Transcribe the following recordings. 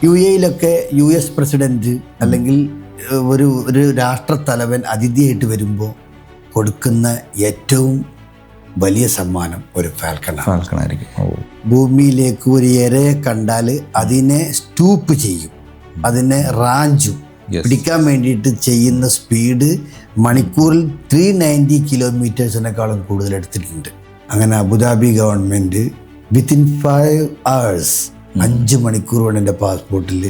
UAE-യിലൊക്കെ US president അല്ലെങ്കിൽ ഒരു രാഷ്ട്രത്തലവൻ അതിഥിയായിട്ട് വരുമ്പോൾ കൊടുക്കുന്ന ഏറ്റവും വലിയ സമ്മാനം ഒരു ഫാൽക്കണായിരിക്കും. ഭൂമിയിലേക്ക് ഒരു ഇരയെ കണ്ടാൽ അതിനെ സ്റ്റൂപ്പ് ചെയ്യും, അതിനെ റാഞ്ചും. പിടിക്കാൻ വേണ്ടിയിട്ട് ചെയ്യുന്ന സ്പീഡ് മണിക്കൂറിൽ 390 കിലോമീറ്റേഴ്സിനേക്കാളും കൂടുതൽ എടുത്തിട്ടുണ്ട്. അങ്ങനെ അബുദാബി ഗവൺമെൻറ് വിത്തിൻ 5 hours 5 മണിക്കൂർ കൊണ്ട് എൻ്റെ പാസ്പോർട്ടിൽ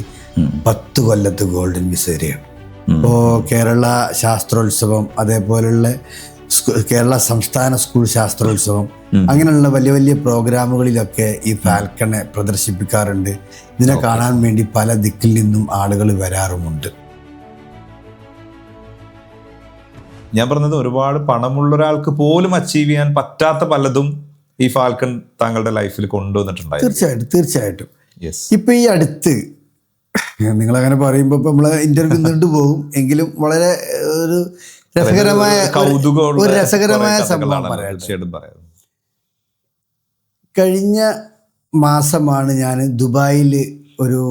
10 കൊല്ലത്ത് ഗോൾഡൻ വിസ വരികയാണ്. ഇപ്പോൾ കേരള ശാസ്ത്രോത്സവം, അതേപോലുള്ള കേരള സംസ്ഥാന സ്കൂൾ ശാസ്ത്രോത്സവം, അങ്ങനെയുള്ള വലിയ വലിയ പ്രോഗ്രാമുകളിലൊക്കെ ഈ ഫാൽക്കണെ പ്രദർശിപ്പിക്കാറുണ്ട്. ഇതിനെ കാണാൻ വേണ്ടി പല ദിക്കിൽ നിന്നും ആളുകൾ വരാറുമുണ്ട്. ഞാൻ പറഞ്ഞത് ഒരുപാട് പണമുള്ള ഒരാൾക്ക് പോലും അച്ചീവ് ചെയ്യാൻ പറ്റാത്ത പലതും ഈ ഫാൽക്കൺ താങ്കളുടെ ലൈഫിൽ കൊണ്ടുവന്നിട്ടുണ്ടായിരുന്നു. തീർച്ചയായിട്ടും. ഇപ്പൊ ഈ അടുത്ത് നിങ്ങളങ്ങനെ പറയുമ്പോൾ ഇപ്പൊ നമ്മളെ ഇന്റർവ്യൂ നിന്നിട്ട് പോകും, എങ്കിലും വളരെ ഒരു രസകരമായ സംഭവം പറയാം. കഴിഞ്ഞ മാസമാണ് ഞാൻ ദുബായിൽ ഒരു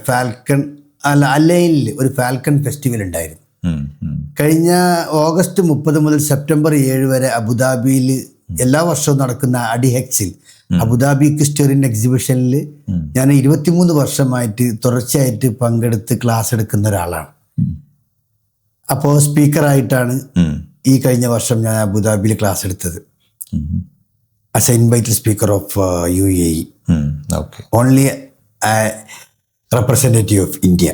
ഫാൽക്കൺ അലൈനിൽ ഒരു ഫാൽക്കൺ ഫെസ്റ്റിവൽ ഉണ്ടായിരുന്നു. കഴിഞ്ഞ ഓഗസ്റ്റ് 30 മുതൽ സെപ്റ്റംബർ 7 വരെ അബുദാബിയിൽ എല്ലാ വർഷവും നടക്കുന്ന അഡിഹെക്സിൽ അബുദാബി ക്രിസ്റ്റോറിയൻ എക്സിബിഷനിൽ ഞാൻ 23 വർഷമായിട്ട് തുടർച്ചയായിട്ട് പങ്കെടുത്ത് ക്ലാസ് എടുക്കുന്ന ഒരാളാണ്. അപ്പോൾ സ്പീക്കറായിട്ടാണ് ഈ കഴിഞ്ഞ വർഷം ഞാൻ അബുദാബിയിൽ ക്ലാസ് എടുത്തത്. As A invited speaker of UAE, only representative of India.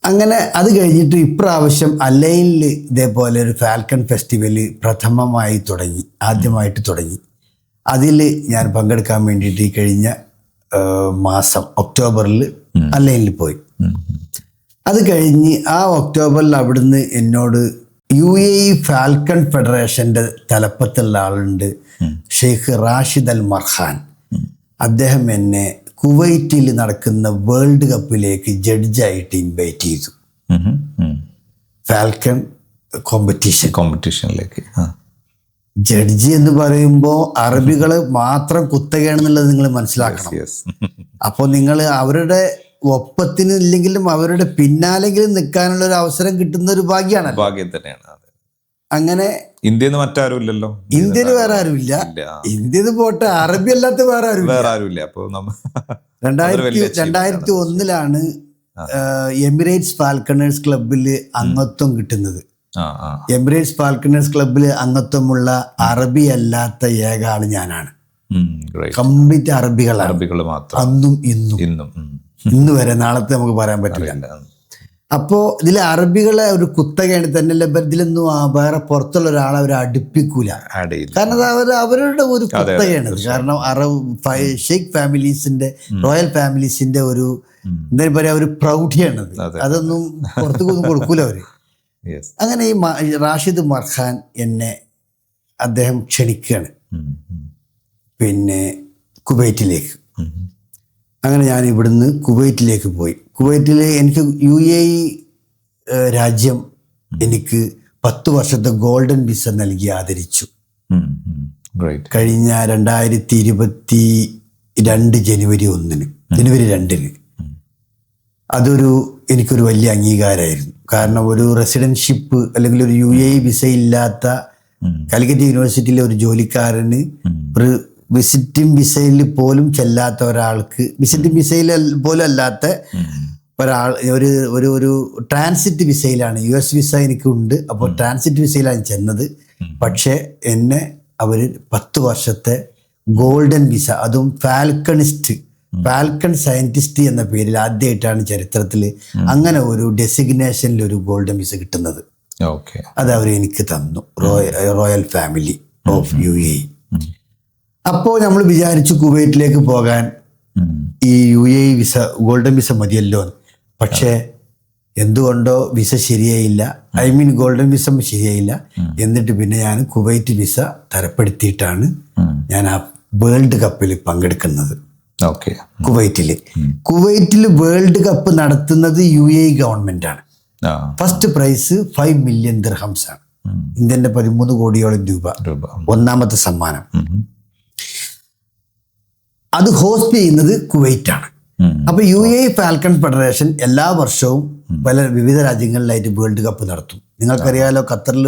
അങ്ങനെ അത് കഴിഞ്ഞിട്ട് ഇപ്രാവശ്യം അലൈനിൽ ഇതേപോലെ ഒരു ഫാൽക്കൺ ഫെസ്റ്റിവൽ ആദ്യമായിട്ട് തുടങ്ങി. അതിൽ ഞാൻ പങ്കെടുക്കാൻ വേണ്ടിയിട്ട് ഈ കഴിഞ്ഞ മാസം ഒക്ടോബറിൽ അലൈനിൽ പോയി. അത് കഴിഞ്ഞ് ആ ഒക്ടോബറിൽ അവിടുന്ന് എന്നോട് UAE ഫാൽക്കൺ ഫെഡറേഷൻ്റെ തലപ്പത്തുള്ള ആളുണ്ട്, ഷെയ്ഖ് റാഷിദ് അൽ മർഹാൻ. അദ്ദേഹം എന്നെ കുവൈറ്റിൽ നടക്കുന്ന വേൾഡ് കപ്പിലേക്ക് ജഡ്ജായിട്ട് ഇൻവൈറ്റ് ചെയ്തു. ഫാൽക്കൺ കോമ്പറ്റീഷനിലേക്ക്. ജഡ്ജി എന്ന് പറയുമ്പോൾ അറബികള് മാത്രം കുത്തകയാണെന്നുള്ളത് നിങ്ങൾ മനസ്സിലാക്കണം. അപ്പോൾ നിങ്ങൾ അവരുടെ ഒപ്പത്തിന് ഇല്ലെങ്കിലും അവരുടെ പിന്നാലെങ്കിലും നിൽക്കാനുള്ള ഒരു അവസരം കിട്ടുന്ന ഒരു ഭാഗ്യം തന്നെയാണ്. അങ്ങനെ ഇന്ത്യയിൽ മറ്റാരും ഇല്ലല്ലോ, ഇന്ത്യയിൽ വേറെ ആരുമില്ല. ഇന്ത്യയിൽ പോട്ടെ, അറബി അല്ലാത്ത വേറെ ആരുമില്ല. അപ്പൊ 2001 എമിറേറ്റ്സ് ഫാൽക്കണേഴ്സ് ക്ലബിൽ അംഗത്വം കിട്ടുന്നത്. എമിറേറ്റ്സ് ഫാൽക്കണേഴ്സ് ക്ലബിൽ അംഗത്വമുള്ള അറബി അല്ലാത്ത ഏക ആള് ഞാനാണ്. കംപ്ലീറ്റ് അറബികൾ മാത്രം, അന്നും ഇന്ന് വരെ. നാളത്തെ നമുക്ക് പറയാൻ പറ്റില്ല. അപ്പോൾ ഇതിലെ അറബികളെ ഒരു കുത്തകയാണ് തന്നെ. ഇതിലൊന്നും വേറെ പുറത്തുള്ള ഒരാളെ അവർ അടുപ്പിക്കൂല, കാരണം അവരുടെ ഒരു കുത്തകയാണ്. കാരണം ഷെയ്ഖ് ഫാമിലീസിന്റെ, റോയൽ ഫാമിലീസിന്റെ ഒരു എന്താ പറയാ, ഒരു പ്രൗഢിയാണത്. അതൊന്നും പുറത്തേക്കൊന്നും കൊടുക്കൂല അവര്. അങ്ങനെ ഈ റാഷിദ് മർഖാൻ എന്നെ അദ്ദേഹം ക്ഷണിക്കുകയാണ് കുവൈറ്റിലേക്ക്. അങ്ങനെ ഞാൻ ഇവിടുന്ന് കുവൈറ്റിലേക്ക് പോയി. കുവൈറ്റിൽ എനിക്ക് UAE രാജ്യം എനിക്ക് 10 വർഷത്തെ ഗോൾഡൻ വിസ നൽകി ആദരിച്ചു. കഴിഞ്ഞ 2022 ജനുവരി 2 എനിക്കൊരു വലിയ അംഗീകാരമായിരുന്നു. കാരണം ഒരു റെസിഡൻഷിപ്പ് അല്ലെങ്കിൽ ഒരു UAE വിസ ഇല്ലാത്ത കാലിക്കറ്റ് യൂണിവേഴ്സിറ്റിയിലെ ഒരു ജോലിക്കാരന് ഒരു വിസിറ്റിംഗ് വിസയിൽ പോലും ചെല്ലാത്ത ഒരാൾക്ക്, വിസിറ്റിംഗ് വിസയിൽ പോലും അല്ലാത്ത ഒരാൾ ഒരു ട്രാൻസിറ്റ് വിസയിലാണ്, US വിസ എനിക്കുണ്ട്. അപ്പോൾ ട്രാൻസിറ്റ് വിസയിലാണ് ചെന്നത്. പക്ഷേ എന്നെ അവർ 10 വർഷത്തെ ഗോൾഡൻ വിസ, അതും ഫാൽക്കൺ സയന്റിസ്റ്റ് എന്ന പേരിൽ ആദ്യമായിട്ടാണ് ചരിത്രത്തിൽ അങ്ങനെ ഒരു ഡെസിഗ്നേഷനിൽ ഒരു ഗോൾഡൻ വിസ കിട്ടുന്നത്. അത് അവർ എനിക്ക് തന്നു, റോയൽ ഫാമിലി ഓഫ് UAE. അപ്പോൾ നമ്മൾ വിചാരിച്ചു കുവൈറ്റിലേക്ക് പോകാൻ ഈ UAE വിസ, ഗോൾഡൻ വിസ മതിയല്ലോ. പക്ഷേ എന്തുകൊണ്ടോ വിസ ശരിയായില്ല, ഗോൾഡൻ വിസ ശരിയായില്ല. എന്നിട്ട് പിന്നെ ഞാൻ കുവൈറ്റ് വിസ തരപ്പെടുത്തിയിട്ടാണ് ഞാൻ ആ വേൾഡ് കപ്പിൽ പങ്കെടുക്കുന്നത്. കുവൈറ്റിൽ വേൾഡ് കപ്പ് നടത്തുന്നത് UAE ഗവൺമെന്റ് ആണ്. ഫസ്റ്റ് പ്രൈസ് 5 മില്യൺ ദിർഹംസ് ആണ്, ഇന്ത്യന്റെ 13 കോടിയോളം രൂപ ഒന്നാമത്തെ സമ്മാനം. അത് ഹോസ്റ്റ് ചെയ്യുന്നത് കുവൈറ്റാണ്. അപ്പൊ UAE ഫാൽക്കൺ ഫെഡറേഷൻ എല്ലാ വർഷവും വിവിധ രാജ്യങ്ങളിലായിട്ട് വേൾഡ് കപ്പ് നടത്തും. നിങ്ങൾക്കറിയാലോ, ഖത്തറിൽ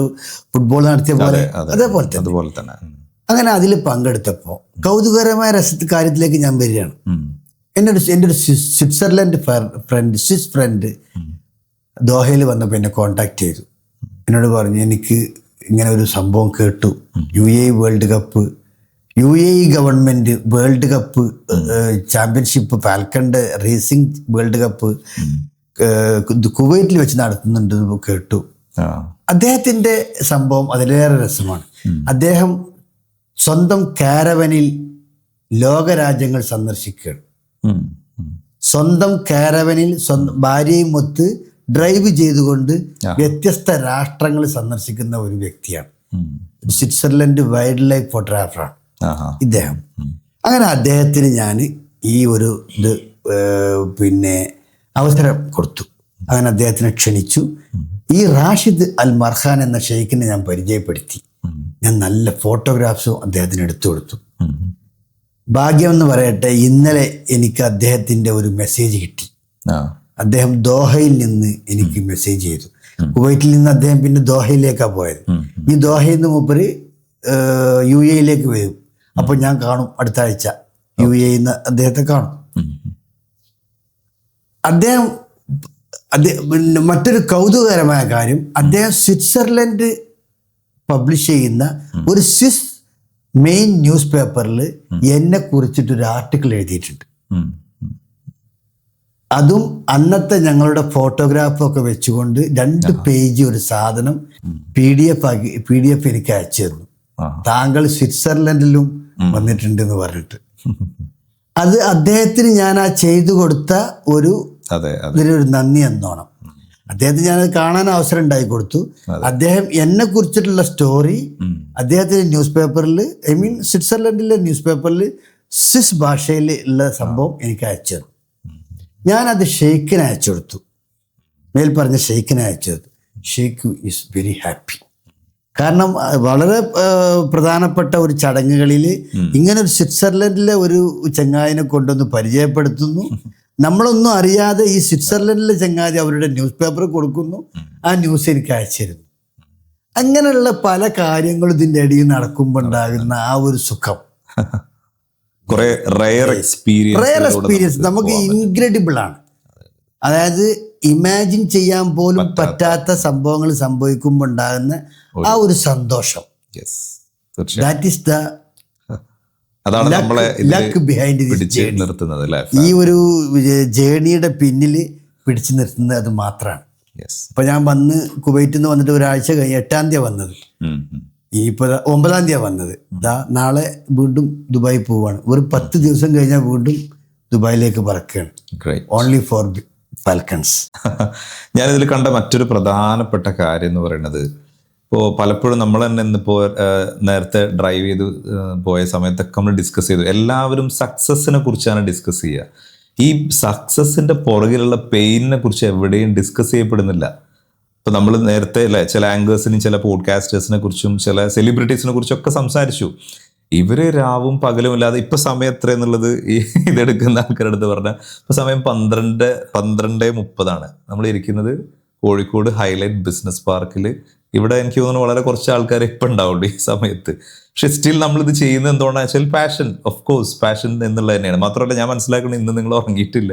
ഫുട്ബോൾ നടത്തിയ പോലെ അതേപോലെ തന്നെ. അങ്ങനെ അതിൽ പങ്കെടുത്തപ്പോൾ കൗതുകരമായ കാര്യത്തിലേക്ക് ഞാൻ വരികയാണ്. എൻ്റെ ഒരു സ്വിറ്റ്സർലൻഡ് സ്വിസ് ഫ്രണ്ട് ദോഹയിൽ വന്നപ്പോൾ എന്നെ കോണ്ടാക്ട് ചെയ്തു. എന്നോട് പറഞ്ഞു, എനിക്ക് ഇങ്ങനെ ഒരു സംഭവം കേട്ടു, UAE world cup, UAE government world cup championship ഫാൽക്കണിന്റെ റേസിംഗ് വേൾഡ് കപ്പ് കുവൈറ്റിൽ വെച്ച് നടത്തുന്നുണ്ടെന്ന് കേട്ടു. അദ്ദേഹത്തിന്റെ സംഭവം അതിലേറെ രസമാണ്. അദ്ദേഹം സ്വന്തം കാരവനിൽ ലോകരാജ്യങ്ങൾ സന്ദർശിക്കുകയാണ്. സ്വന്തം കാരവനിൽ ഭാര്യയും ഒത്ത് ഡ്രൈവ് ചെയ്തുകൊണ്ട് വ്യത്യസ്ത രാഷ്ട്രങ്ങൾ സന്ദർശിക്കുന്ന ഒരു വ്യക്തിയാണ്. സ്വിറ്റ്സർലൻഡ് വൈൽഡ് ലൈഫ് ഫോട്ടോഗ്രാഫറാണ് ഇദ്ദേഹം. അങ്ങനെ അദ്ദേഹത്തിന് ഞാൻ ഈ ഒരു ഇത് അവസരം കൊടുത്തു. അങ്ങനെ അദ്ദേഹത്തിനെ ക്ഷണിച്ചു. ഈ റാഷിദ് അൽ മർഖാൻ എന്ന ഷെയ്ഖിനെ ഞാൻ പരിചയപ്പെടുത്തി. ഞാൻ നല്ല ഫോട്ടോഗ്രാഫ്സും അദ്ദേഹത്തിന് എടുത്തു കൊടുത്തു. ഭാഗ്യം എന്ന് പറയട്ടെ, ഇന്നലെ എനിക്ക് അദ്ദേഹത്തിന്റെ ഒരു മെസ്സേജ് കിട്ടി. അദ്ദേഹം ദോഹയിൽ നിന്ന് എനിക്ക് മെസ്സേജ് ചെയ്തു. കുവൈറ്റിൽ നിന്ന് അദ്ദേഹം പിന്നെ ദോഹയിലേക്കാണ് പോയത്. ഈ ദോഹയിൽ നിന്ന് മൂപ്പര് UAE വരും. അപ്പൊ ഞാൻ കാണും അടുത്ത ആഴ്ച UAE അദ്ദേഹത്തെ കാണും. അദ്ദേഹം മറ്റൊരു കൗതുകകരമായ കാര്യം, അദ്ദേഹം സ്വിറ്റ്സർലൻഡ് പബ്ലിഷ് ചെയ്യുന്ന ഒരു സ്വിസ് മെയിൻ ന്യൂസ് പേപ്പറിൽ എന്നെ കുറിച്ചിട്ടൊരു ആർട്ടിക്കിൾ എഴുതിയിട്ടുണ്ട്. അതും അന്നത്തെ ഞങ്ങളുടെ ഫോട്ടോഗ്രാഫൊക്കെ വെച്ചുകൊണ്ട് 2 പേജ് ഒരു സാധനം PDF എനിക്ക് അയച്ചു തന്നു. താങ്കൾ സ്വിറ്റ്സർലൻഡിലും വന്നിട്ടുണ്ട് എന്ന് പറഞ്ഞിട്ട്. അത് അദ്ദേഹത്തിന് ഞാൻ ആ ചെയ്തു കൊടുത്ത ഇതിനൊരു നന്ദി എന്നോണം. അദ്ദേഹത്തിന് ഞാനത് കാണാൻ അവസരം ഉണ്ടായി കൊടുത്തു. അദ്ദേഹം എന്നെ കുറിച്ചിട്ടുള്ള സ്റ്റോറി അദ്ദേഹത്തിന്റെ ന്യൂസ് പേപ്പറിൽ, സ്വിറ്റ്സർലൻഡിലെ ന്യൂസ് പേപ്പറിൽ സ്വിസ് ഭാഷയിൽ ഉള്ള സംഭവം എനിക്ക് അയച്ചു തന്നു. ഞാനത് ഷെയ്ഖിന് അയച്ചു കൊടുത്തു. മേൽ പറഞ്ഞ ഷെയ്ഖിന് അയച്ചു കൊടുത്തു. Sheikh is very happy. കാരണം വളരെ പ്രധാനപ്പെട്ട ഒരു ചടങ്ങുകളിൽ ഇങ്ങനെ ഒരു സ്വിറ്റ്സർലൻഡിലെ ഒരു ചങ്ങാതിനെ കൊണ്ടൊന്ന് പരിചയപ്പെടുത്തുന്നു. നമ്മളൊന്നും അറിയാതെ ഈ സ്വിറ്റ്സർലൻഡിലെ ചങ്ങാതി അവരുടെ ന്യൂസ് പേപ്പർ കൊടുക്കുന്നു. ആ ന്യൂസ് എനിക്ക് അയച്ചിരുന്നു. അങ്ങനെയുള്ള പല കാര്യങ്ങളും ഇതിൻ്റെ ഇടയിൽ നടക്കുമ്പോൾ ഉണ്ടാകുന്ന ആ ഒരു സുഖം, റയർ എക്സ്പീരിയൻസ് നമുക്ക് ഇൻക്രെഡിബിൾ ആണ്. അതായത് ഇമാജിൻ ചെയ്യാൻ പോലും പറ്റാത്ത സംഭവങ്ങൾ സംഭവിക്കുമ്പോൾ ഉണ്ടാകുന്ന ആ ഒരു സന്തോഷം, that is the luck behind ഈ ഒരു ജേണിയുടെ പിന്നിൽ പിടിച്ചു നിർത്തുന്നത് അത് മാത്രമാണ്. ഇപ്പൊ ഞാൻ വന്ന് കുവൈറ്റിൽ നിന്ന് വന്നിട്ട് ഒരാഴ്ച കഴിഞ്ഞ് 8-ാം തീയതി വന്നത്, ഇപ്പൊ 9-ാം തീയതി വന്നത്. നാളെ വീണ്ടും ദുബായി പോവാണ്. ഒരു 10 ദിവസം കഴിഞ്ഞാൽ വീണ്ടും ദുബായിലേക്ക് പറക്കുകയാണ്. Only four falcons. ഞാനിതിൽ കണ്ട മറ്റൊരു പ്രധാനപ്പെട്ട കാര്യം എന്ന് പറയുന്നത്, ഇപ്പോൾ പലപ്പോഴും നമ്മൾ തന്നെ ഇന്നിപ്പോൾ നേരത്തെ ഡ്രൈവ് ചെയ്ത് പോയ സമയത്തൊക്കെ നമ്മൾ ഡിസ്കസ് ചെയ്തു, എല്ലാവരും സക്സസിനെ കുറിച്ചാണ് ഡിസ്കസ് ചെയ്യുക. ഈ സക്സസിന്റെ പുറകിലുള്ള പെയിനിനെ കുറിച്ച് എവിടെയും ഡിസ്കസ് ചെയ്യപ്പെടുന്നില്ല. ഇപ്പൊ നമ്മൾ നേരത്തെ അല്ലെ ചില ആങ്കേഴ്സിനും ചില പോഡ്കാസ്റ്റേഴ്സിനെ കുറിച്ചും ചില സെലിബ്രിറ്റീസിനെ കുറിച്ചൊക്കെ സംസാരിച്ചു. ഇവര് രാവും പകലും ഇല്ലാതെ ഇപ്പൊ സമയം എത്ര എന്നുള്ളത് ഈ ഇതെടുക്കുന്ന ആൾക്കാരുടെ അടുത്ത് പറഞ്ഞാൽ ഇപ്പൊ സമയം 12:30 നമ്മൾ ഇരിക്കുന്നത് കോഴിക്കോട് ഹൈലൈറ്റ് ബിസിനസ് പാർക്കിൽ. ഇവിടെ എനിക്ക് തോന്നുന്നു വളരെ കുറച്ച് ആൾക്കാർ ഇപ്പം ഉണ്ടാവുള്ളൂ ഈ സമയത്ത്. പക്ഷെ സ്റ്റിൽ നമ്മളിത് ചെയ്യുന്നത് എന്തുകൊണ്ടാണെന്ന് വെച്ചാൽ പാഷൻ, ഓഫ് കോഴ്സ് പാഷൻ എന്നുള്ളത് തന്നെയാണ്. മാത്രമല്ല ഞാൻ മനസ്സിലാക്കുന്നത് ഇന്ന് നിങ്ങൾ ഉറങ്ങിയിട്ടില്ല.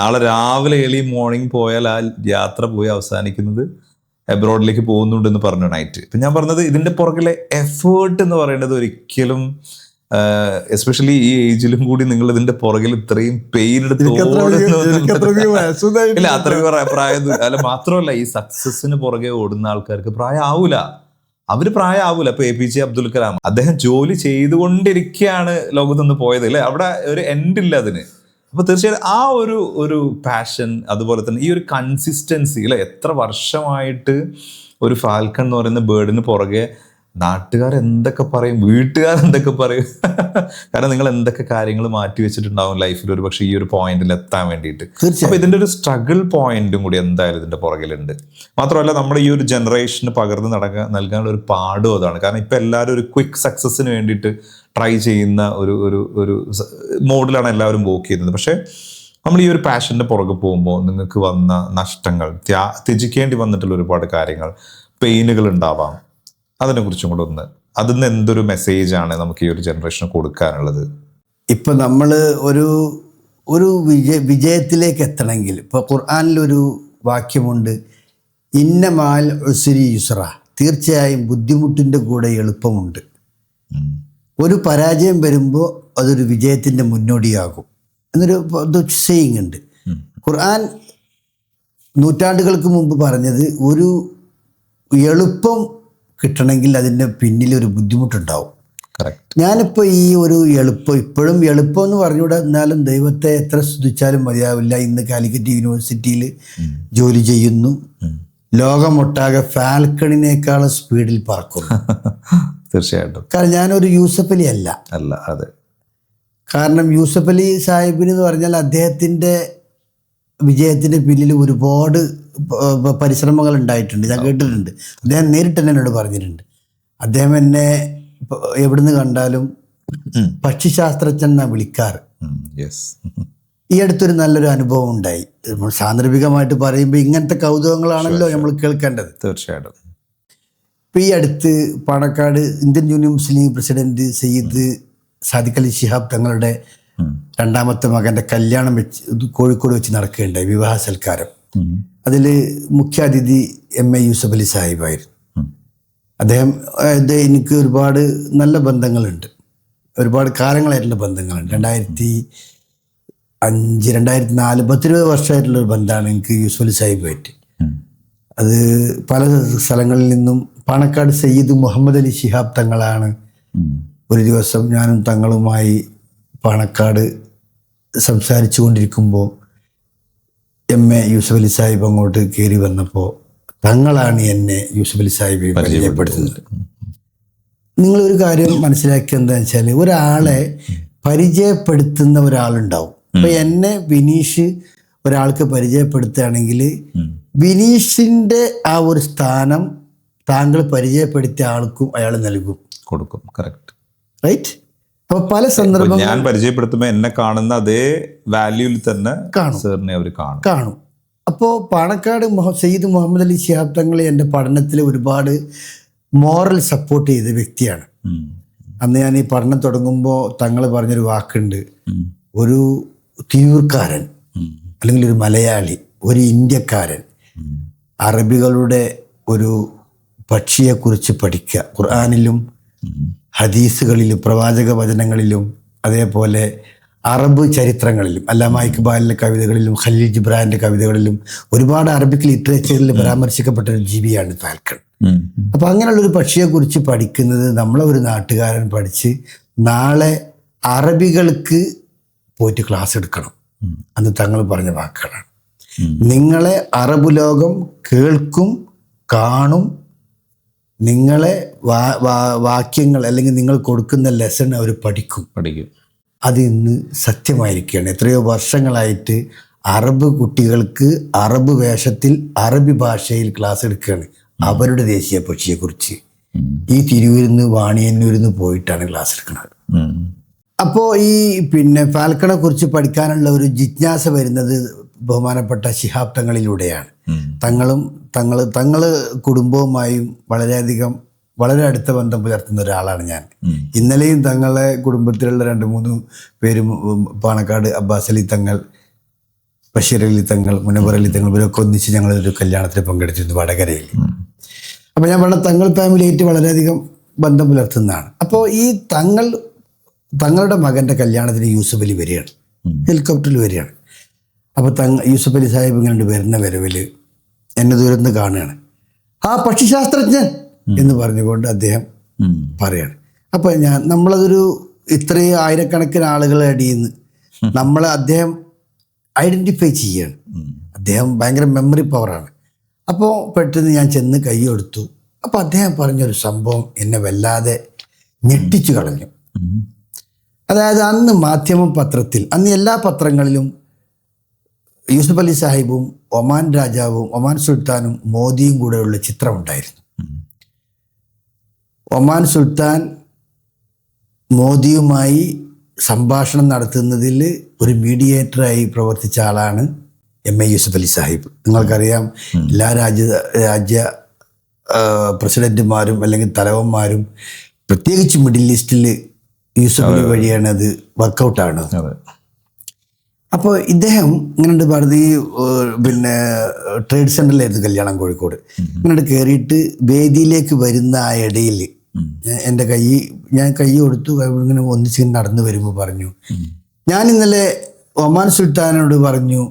നാളെ രാവിലെ ഏർലി മോർണിംഗ് പോയാൽ ആ യാത്ര പോയി അവസാനിക്കുന്നത് എബ്രോഡിലേക്ക് പോകുന്നുണ്ടെന്ന് പറഞ്ഞു നൈറ്റ്. ഇപ്പം ഞാൻ പറഞ്ഞത് ഇതിൻ്റെ പുറകിലെ എഫേർട്ട് എന്ന് പറയുന്നത് ഒരിക്കലും, എസ്പെഷ്യലി ഈ ഏജിലും കൂടി നിങ്ങൾ ഇതിന്റെ പുറകിൽ ഇത്രയും പെയിൻ എടുത്ത് ഇല്ല, അത്രയും പ്രായം അല്ല. മാത്രമല്ല ഈ സക്സസിന് പുറകെ ഓടുന്ന ആൾക്കാർക്ക് പ്രായം ആവൂല, അവര് പ്രായം ആവൂല. ഇപ്പൊ APJ അബ്ദുൽ കലാം അദ്ദേഹം ജോലി ചെയ്തുകൊണ്ടിരിക്കുകയാണ് ലോകത്ത് നിന്ന് പോയത് അല്ലേ, അവിടെ ഒരു എൻഡ് ഇല്ല അതിന്. അപ്പൊ തീർച്ചയായും ആ ഒരു പാഷൻ, അതുപോലെ തന്നെ ഈ ഒരു കൺസിസ്റ്റൻസി അല്ലെ, എത്ര വർഷമായിട്ട് ഒരു ഫാൽക്കൺ എന്ന് പറയുന്ന ബേർഡിന് പുറകെ നാട്ടുകാർ എന്തൊക്കെ പറയും, വീട്ടുകാർ എന്തൊക്കെ പറയും, കാരണം നിങ്ങൾ എന്തൊക്കെ കാര്യങ്ങൾ മാറ്റി വെച്ചിട്ടുണ്ടാവും ലൈഫിൽ ഒരു പക്ഷേ ഈ ഒരു പോയിന്റിൽ എത്താൻ വേണ്ടിയിട്ട്. അപ്പൊ ഇതിന്റെ ഒരു സ്ട്രഗിൾ പോയിന്റും കൂടി എന്തായാലും ഇതിന്റെ പുറകിലുണ്ട്. മാത്രമല്ല നമ്മുടെ ഈ ഒരു ജനറേഷന് പകർന്ന് നൽകാനുള്ള ഒരു പാടും അതാണ്. കാരണം ഇപ്പൊ എല്ലാവരും ഒരു ക്വിക്ക് സക്സസിന് വേണ്ടിയിട്ട് ട്രൈ ചെയ്യുന്ന ഒരു മോഡിലാണ് എല്ലാവരും വർക്ക് ചെയ്യുന്നത്. പക്ഷെ നമ്മൾ ഈ ഒരു പാഷന്റെ പുറകെ പോകുമ്പോൾ നിങ്ങൾക്ക് വന്ന നഷ്ടങ്ങൾ, ത്യജിക്കേണ്ടി വന്നിട്ടുള്ള ഒരുപാട് കാര്യങ്ങൾ, പെയിനുകൾ ഉണ്ടാവാം, അതിനെക്കുറിച്ചും കൂടെ ഒന്ന്, അതിന്ന് എന്തൊരു മെസ്സേജാണ് നമുക്ക് ഈ ഒരു ജനറേഷന് കൊടുക്കാനുള്ളത്? ഇപ്പൊ നമ്മൾ ഒരു വിജയത്തിലേക്ക് എത്തണമെങ്കിൽ ഇപ്പൊ ഖുർആനിലൊരു വാക്യമുണ്ട്, ഇന്ന മാൽ ഉസ്രി യുസ്ര, തീർച്ചയായും ബുദ്ധിമുട്ടിൻ്റെ കൂടെ എളുപ്പമുണ്ട്. ഒരു പരാജയം വരുമ്പോൾ അതൊരു വിജയത്തിൻ്റെ മുന്നോടിയാകും എന്നൊരു സേയിങ് ഉണ്ട്. ഖുർആൻ നൂറ്റാണ്ടുകൾക്ക് മുമ്പ് പറഞ്ഞത് ഒരു എളുപ്പം കിട്ടണമെങ്കിൽ അതിൻ്റെ പിന്നിലൊരു ബുദ്ധിമുട്ടുണ്ടാവും. ഞാനിപ്പോൾ ഈ ഒരു എളുപ്പം, ഇപ്പോഴും എളുപ്പം എന്ന് പറഞ്ഞുകൂടെ, എന്നാലും ദൈവത്തെ എത്ര സ്തുതിച്ചാലും മതിയാവില്ല. ഇന്ന് കാലിക്കറ്റ് യൂണിവേഴ്സിറ്റിയിൽ ജോലി ചെയ്യുന്നു, ലോകമൊട്ടാകെ ഫാൽക്കണിനേക്കാളും സ്പീഡിൽ പറക്കുന്നു. തീർച്ചയായിട്ടും. കാരണം ഞാനൊരു യൂസഫ് അലി അല്ല. അതെ. കാരണം യൂസഫ് അലി സാഹിബിന് എന്ന് പറഞ്ഞാൽ അദ്ദേഹത്തിൻ്റെ വിജയത്തിൻ്റെ പിന്നിൽ ഒരുപാട് പരിശ്രമങ്ങൾ ഉണ്ടായിട്ടുണ്ട്, ഞാൻ കേട്ടിട്ടുണ്ട്. അദ്ദേഹം നേരിട്ട് തന്നെ എന്നോട് പറഞ്ഞിട്ടുണ്ട്. അദ്ദേഹം എന്നെ എവിടുന്ന് കണ്ടാലും പക്ഷിശാസ്ത്രജ്ഞൻ എന്നാണ് വിളിക്കാറ്. ഈ അടുത്തൊരു നല്ലൊരു അനുഭവം ഉണ്ടായി. സാന്ദർഭികമായിട്ട് പറയുമ്പോൾ ഇങ്ങനത്തെ കൗതുകങ്ങളാണല്ലോ നമ്മൾ കേൾക്കേണ്ടത്. തീർച്ചയായിട്ടും. ഇപ്പം ഈ അടുത്ത് പാണക്കാട് ഇന്ത്യൻ യൂണിയൻ മുസ്ലിം ലീഗ് പ്രസിഡന്റ് സയ്യിദ് സാദിഖ് അലി ശിഹാബ് തങ്ങളുടെ രണ്ടാമത്തെ മകൻ്റെ കല്യാണം കോഴിക്കോട് വെച്ച് നടക്കുകയുണ്ടായി, വിവാഹ സൽക്കാരം. അതിൽ മുഖ്യാതിഥി MA യൂസഫ് അലി സാഹിബായിരുന്നു. അദ്ദേഹം എനിക്ക് ഒരുപാട് നല്ല ബന്ധങ്ങളുണ്ട്, ഒരുപാട് കാലങ്ങളായിട്ടുള്ള ബന്ധങ്ങളുണ്ട്. 2005, 2004, 10-20 വർഷമായിട്ടുള്ളൊരു ബന്ധമാണ് എനിക്ക് യൂസഫ് അലി സാഹിബുമായിട്ട്. അത് പല സ്ഥലങ്ങളിൽ നിന്നും പാണക്കാട് സയ്യിദ് മുഹമ്മദ് അലി ശിഹാബ് തങ്ങളാണ്. ഒരു ദിവസം ഞാനും തങ്ങളുമായി പാണക്കാട് സംസാരിച്ചു കൊണ്ടിരിക്കുമ്പോൾ MA യൂസഫ് അലി സാഹിബ് അങ്ങോട്ട് കയറി വന്നപ്പോൾ തങ്ങളാണ് എന്നെ യൂസഫ് അലി സാഹിബ് പരിചയപ്പെടുത്തുന്നത്. നിങ്ങളൊരു കാര്യം മനസ്സിലാക്കിയത് എന്താണെന്ന് വെച്ചാൽ, ഒരാളെ പരിചയപ്പെടുത്തുന്ന ഒരാളുണ്ടാവും. ഇപ്പം എന്നെ ബിനീഷ് ഒരാൾക്ക് പരിചയപ്പെടുത്തുകയാണെങ്കിൽ ബിനീഷിൻ്റെ ആ ഒരു സ്ഥാനം താങ്കൾ പരിചയപ്പെടുത്തിയ ആൾക്കും അയാൾ കൊടുക്കും. Correct, right. അപ്പോൾ പല സന്ദർഭങ്ങൾ ഞാൻ പരിചയപ്പെടുത്തുമ്പോൾ എന്നെ കാണുന്ന അതേ വാല്യൂവിൽ തന്നെ അവർ കാണും. അപ്പോൾ പാണക്കാട് സയ്യിദ് മുഹമ്മദ് അലി ശിഹാബ് തങ്ങൾ എൻ്റെ പഠനത്തിൽ ഒരുപാട് മോറൽ സപ്പോർട്ട് ചെയ്ത വ്യക്തിയാണ്. അന്ന് ഞാൻ ഈ പഠനം തുടങ്ങുമ്പോൾ തങ്ങൾ പറഞ്ഞൊരു വാക്കുണ്ട്, ഒരു തിരൂർക്കാരൻ അല്ലെങ്കിൽ ഒരു മലയാളി, ഒരു ഇന്ത്യക്കാരൻ അറബികളുടെ ഒരു പക്ഷിയെക്കുറിച്ച് പഠിക്കുക. ഖുർആനിലും ഹദീസുകളിലും പ്രവാചക വചനങ്ങളിലും അതേപോലെ അറബ് ചരിത്രങ്ങളിലും അല്ലാമ ഇക്ബാലിൻ്റെ കവിതകളിലും ഖലീൽ ജിബ്രാൻ്റെ കവിതകളിലും ഒരുപാട് അറബിക് ലിറ്ററേച്ചറിൽ പരാമർശിക്കപ്പെട്ട ഒരു ജീവിയാണ് ഫാൽക്കൺ. അപ്പം അങ്ങനെയുള്ളൊരു പക്ഷിയെക്കുറിച്ച് പഠിക്കുന്നത് നമ്മളെ ഒരു നാട്ടുകാരൻ പഠിച്ച് നാളെ അറബികൾക്ക് പോയിട്ട് ക്ലാസ് എടുക്കണം. അന്ന് തങ്ങൾ പറഞ്ഞ വാക്കുകളാണ്. നിങ്ങളെ അറബ് ലോകം കേൾക്കും, കാണും, നിങ്ങളെ വാക്യങ്ങൾ അല്ലെങ്കിൽ നിങ്ങൾ കൊടുക്കുന്ന ലെസൺ അവർ പഠിക്കും. അത് ഇന്ന് സത്യമായിരിക്കുകയാണ്. എത്രയോ വർഷങ്ങളായിട്ട് അറബ് കുട്ടികൾക്ക് അറബ് വേഷത്തിൽ അറബി ഭാഷയിൽ ക്ലാസ് എടുക്കുകയാണ് അവരുടെ ദേശീയ പക്ഷിയെക്കുറിച്ച്. ഈ തിരുവൂരിൽ നിന്ന് വാണിയന്നൂരിൽ നിന്ന് പോയിട്ടാണ് ക്ലാസ് എടുക്കുന്നത്. അപ്പോൾ ഈ ഫാൽക്കണെ കുറിച്ച് പഠിക്കാനുള്ള ഒരു ജിജ്ഞാസ വരുന്നത് ബഹുമാനപ്പെട്ട ശിഹാബ് തങ്ങളിലൂടെയാണ്. തങ്ങള് കുടുംബവുമായും വളരെ അടുത്ത ബന്ധം പുലർത്തുന്ന ഒരാളാണ് ഞാൻ. ഇന്നലെയും തങ്ങളെ കുടുംബത്തിലുള്ള 2-3 പേര്, പാണക്കാട് അബ്ബാസ് അലി തങ്ങൾ, ബഷീർ അലി തങ്ങൾ, മുനവർ അലി തങ്ങൾ, ഇവരൊക്കെ ഒന്നിച്ച് ഞങ്ങളൊരു കല്യാണത്തിൽ പങ്കെടുത്തിരുന്നു വടകരയിൽ. അപ്പോൾ ഞാൻ പറഞ്ഞ തങ്ങൾ ഫാമിലിയായിട്ട് വളരെയധികം ബന്ധം പുലർത്തുന്നതാണ്. അപ്പോൾ ഈ തങ്ങളുടെ മകൻ്റെ കല്യാണത്തിന് യൂസഫ് അലി വരികയാണ്, ഹെലികോപ്റ്ററിൽ വരികയാണ്. അപ്പോൾ യൂസഫ് അലി സാഹിബ് ഇങ്ങനെ വരുന്ന വരവിൽ എന്നെ ദൂരത്ത് കാണുകയാണ്. ആ പക്ഷിശാസ്ത്രജ്ഞൻ എന്ന് പറഞ്ഞുകൊണ്ട് അദ്ദേഹം പറയാണ്. അപ്പോൾ നമ്മളതൊരു ഇത്രയും ആയിരക്കണക്കിന് ആളുകളെ അടിയുന്നു നമ്മളെ അദ്ദേഹം ഐഡൻറ്റിഫൈ ചെയ്യാണ്. അദ്ദേഹം ഭയങ്കര മെമ്മറി പവറാണ്. അപ്പോൾ പെട്ടെന്ന് ഞാൻ ചെന്ന് കൈ കൊടുത്തു. അപ്പോൾ അദ്ദേഹം പറഞ്ഞൊരു സംഭവം എന്നെ വല്ലാതെ ഞെട്ടിച്ചു കളഞ്ഞു. അതായത് അന്ന് പത്രത്തിൽ, അന്ന് എല്ലാ പത്രങ്ങളിലും യൂസഫ് അലി സാഹിബും ഒമാൻ രാജാവും ഒമാൻ സുൽത്താനും മോദിയും കൂടെയുള്ള ചിത്രമുണ്ടായിരുന്നു. ഒമാൻ സുൽത്താൻ മോദിയുമായി സംഭാഷണം നടത്തുന്നതിൽ ഒരു മീഡിയേറ്ററായി പ്രവർത്തിച്ച ആളാണ് MA യൂസഫ് അലി സാഹിബ്. നിങ്ങൾക്കറിയാം, എല്ലാ രാജ്യ പ്രസിഡന്റുമാരും അല്ലെങ്കിൽ തലവന്മാരും പ്രത്യേകിച്ച് മിഡിൽ ഈസ്റ്റിൽ യൂസഫ് അലി വഴിയാണ് അത് വർക്കൗട്ടാണ്. അപ്പോൾ ഇദ്ദേഹം ഇങ്ങനെ പറഞ്ഞ് പിന്നെ ട്രേഡ് സെന്ററിലായിരുന്നു കല്യാണം കോഴിക്കോട്. ഇങ്ങനെ കയറിയിട്ട് വേദിയിലേക്ക് വരുന്ന ആ ഇടയിൽ എൻ്റെ ഞാൻ കൈ കൊടുത്തു. ഇങ്ങനെ ഒന്നിച്ച് നടന്നു വരുമ്പോൾ പറഞ്ഞു, ഞാൻ ഇന്നലെ ഒമാൻ സുൽത്താനോട് പറഞ്ഞു,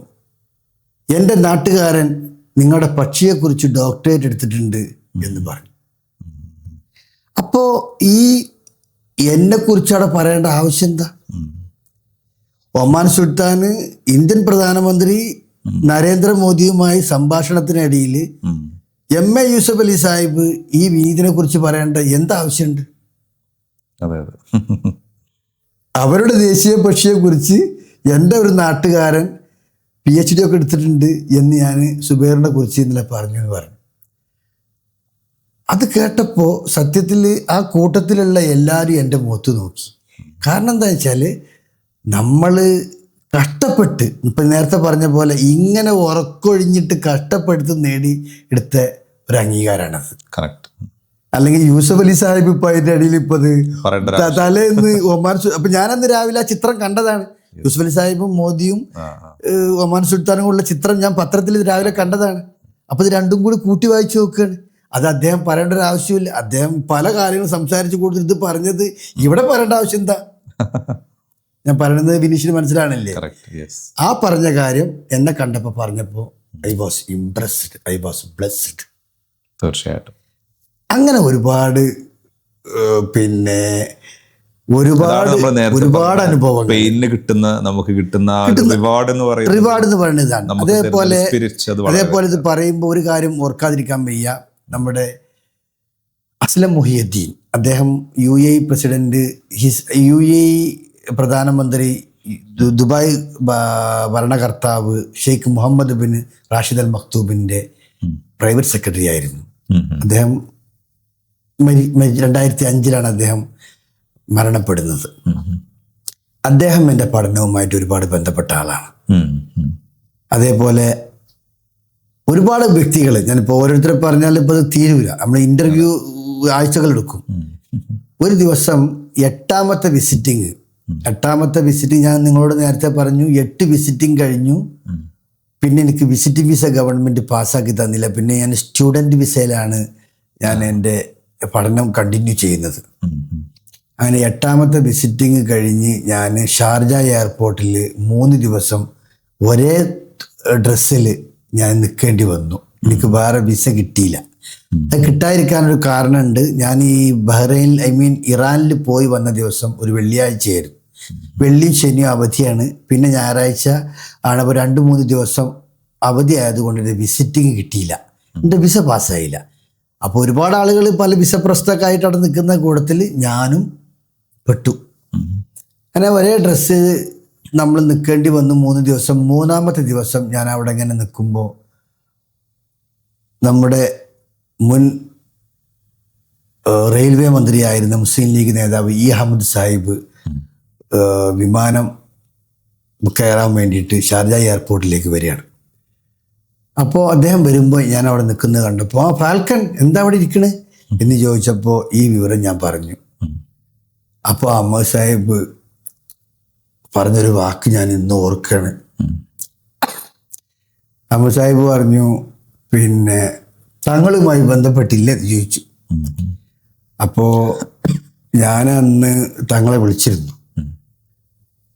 എൻ്റെ നാട്ടുകാരൻ നിങ്ങളുടെ പക്ഷിയെക്കുറിച്ച് ഡോക്ടറേറ്റ് എടുത്തിട്ടുണ്ട് എന്ന് പറഞ്ഞു. അപ്പോൾ ഈ എന്നെക്കുറിച്ച് അവിടെ പറയേണ്ട ആവശ്യം എന്താ? ഒമാൻ സുൽത്താന് ഇന്ത്യൻ പ്രധാനമന്ത്രി നരേന്ദ്രമോദിയുമായി സംഭാഷണത്തിനിടയിൽ MA യൂസഫ് അലി സാഹിബ് ഈ വിനീതിനെ കുറിച്ച് പറയേണ്ട എന്താവശ്യമുണ്ട്? അവരുടെ ദേശീയ പക്ഷിയെ കുറിച്ച് എൻ്റെ ഒരു നാട്ടുകാരൻ PhD ഒക്കെ എടുത്തിട്ടുണ്ട് എന്ന് ഞാൻ സുബൈറിനെ കുറിച്ച് ഇന്നലെ പറഞ്ഞു എന്ന് പറഞ്ഞു. അത് കേട്ടപ്പോൾ സത്യത്തിൽ ആ കൂട്ടത്തിലുള്ള എല്ലാവരും എൻ്റെ മുഖത്ത് നോക്കി. കാരണം എന്താ വെച്ചാൽ, നമ്മൾ കഷ്ടപ്പെട്ട് ഇപ്പം നേരത്തെ പറഞ്ഞ പോലെ ഇങ്ങനെ ഉറക്കൊഴിഞ്ഞിട്ട് കഷ്ടപ്പെടുത്ത് നേടി എടുത്ത ഒരു അംഗീകാരമാണത്. കറക്റ്റ്. അല്ലെങ്കിൽ യൂസഫ് അലി സാഹിബ് ഇപ്പം അതിൻ്റെ ഇടയിൽ ഇപ്പം അത് തലേന്ന് ഒമാൻ അപ്പം ഞാനന്ന് രാവിലെ ആ ചിത്രം കണ്ടതാണ്. യൂസഫ് അലി സാഹിബും മോദിയും ഒമാൻ സുൽത്താനും ഉള്ള ചിത്രം ഞാൻ പത്രത്തിൽ രാവിലെ കണ്ടതാണ്. അപ്പോൾ ഇത് രണ്ടും കൂടി കൂട്ടി വായിച്ചു നോക്കുകയാണ്. അത് അദ്ദേഹം പറയേണ്ട ഒരു ആവശ്യമില്ല. അദ്ദേഹം പല കാര്യങ്ങളും സംസാരിച്ചു കൊടുത്തിട്ട് ഇത് പറഞ്ഞത് ഇവിടെ പറയേണ്ട ആവശ്യം എന്താ? ഞാൻ പറയുന്നത് വിനീഷിന് മനസ്സിലാണല്ലേ? ആ പറഞ്ഞ കാര്യം എന്നെ കണ്ടപ്പോൾ പറഞ്ഞപ്പോൾ I was impressed, I was blessed. തീർച്ചയായിട്ടും. അങ്ങനെ ഒരുപാട് പിന്നെ ഒരുപാട് അനുഭവങ്ങൾ പെയിന് കിട്ടുന്ന നമുക്ക് കിട്ടുന്ന റിവാർഡ് എന്ന് പറയുന്നത് ഇതാണ്. അതേപോലെ ഇത് പറയുമ്പോൾ ഒരു കാര്യം ഓർക്കാതിരിക്കാൻ വയ്യ. നമ്മുടെ അസ്ലം മുഹിയുദ്ദീൻ, അദ്ദേഹം UAE പ്രസിഡന്റ്, UAE പ്രധാനമന്ത്രി, ദുബായ് ഭരണകർത്താവ് Sheikh Mohammed bin Rashid Al മക്തൂബിൻ്റെ പ്രൈവറ്റ് സെക്രട്ടറി ആയിരുന്നു. അദ്ദേഹം 2005 അദ്ദേഹം മരണപ്പെടുന്നത്. അദ്ദേഹം എൻ്റെ പഠനവുമായിട്ട് ഒരുപാട് ബന്ധപ്പെട്ട ആളാണ്. അതേപോലെ ഒരുപാട് വ്യക്തികൾ, ഞാനിപ്പോൾ ഓരോരുത്തരെ പറഞ്ഞാൽ ഇപ്പോൾ അത് തീരൂല. നമ്മൾ ഇൻ്റർവ്യൂ ആഴ്ചകൾ എടുക്കും. ഒരു ദിവസം 8ാമത്തെ വിസിറ്റിംഗ് ഞാൻ നിങ്ങളോട് നേരത്തെ പറഞ്ഞു, 8 വിസിറ്റിംഗ് കഴിഞ്ഞു. പിന്നെ എനിക്ക് വിസിറ്റിംഗ് വിസ ഗവൺമെൻറ് പാസ്സാക്കി തന്നില്ല. പിന്നെ ഞാൻ സ്റ്റുഡൻറ്റ് വിസയിലാണ് ഞാൻ എൻ്റെ പഠനം കണ്ടിന്യൂ ചെയ്യുന്നത്. അങ്ങനെ 8ാമത്തെ വിസിറ്റിംഗ് കഴിഞ്ഞ് ഞാൻ ഷാർജ എയർപോർട്ടിൽ 3 ദിവസം ഒരേ ഡ്രസ്സിൽ ഞാൻ നിൽക്കേണ്ടി വന്നു. എനിക്ക് വേറെ വിസ കിട്ടിയില്ല. അത് കിട്ടാതിരിക്കാനൊരു കാരണമുണ്ട്. ഞാൻ ഈ ഇറാനിൽ പോയി വന്ന ദിവസം ഒരു വെള്ളിയാഴ്ചയായിരുന്നു. വെള്ളി ശനി അവധിയാണ്. പിന്നെ ഞായറാഴ്ച ആണ്. അപ്പോൾ 2-3 ദിവസം അവധി ആയതുകൊണ്ട് എൻ്റെ വിസിറ്റിംഗ് കിട്ടിയില്ല, എൻ്റെ വിസ പാസ്സായില്ല. അപ്പോൾ ഒരുപാട് ആളുകൾ പല വിസ പ്രശ്നമൊക്കെ അവിടെ നിൽക്കുന്ന കൂട്ടത്തിൽ ഞാനും പെട്ടു. അങ്ങനെ ഒരേ ഡ്രസ്സ് നമ്മൾ നിൽക്കേണ്ടി വന്നു 3 ദിവസം. 3ാമത്തെ ദിവസം ഞാൻ അവിടെ ഇങ്ങനെ നിൽക്കുമ്പോൾ നമ്മുടെ മുൻ റെയിൽവേ മന്ത്രിയായിരുന്ന മുസ്ലിം ലീഗ് നേതാവ് അഹമ്മദ് സാഹിബ് വിമാനം കയറാൻ വേണ്ടിയിട്ട് ഷാർജ എയർപോർട്ടിലേക്ക് വരികയാണ്. അപ്പോൾ അദ്ദേഹം വരുമ്പോൾ ഞാൻ അവിടെ നിൽക്കുന്നത് കണ്ടപ്പോൾ, ആ ഫാൽക്കൺ എന്താ അവിടെ ഇരിക്കണേ എന്ന് ചോദിച്ചപ്പോൾ ഈ വിവരം ഞാൻ പറഞ്ഞു. അപ്പോൾ അഹമ്മദ് സാഹിബ് പറഞ്ഞൊരു വാക്ക് ഞാൻ ഇന്ന് ഓർക്കുകയാണ്. അഹമ്മദ് സാഹിബ് പറഞ്ഞു, പിന്നെ തങ്ങളുമായി ബന്ധപ്പെട്ടില്ല എന്ന് ചോദിച്ചു. അപ്പോൾ ഞാൻ അന്ന് തങ്ങളെ വിളിച്ചിരുന്നു.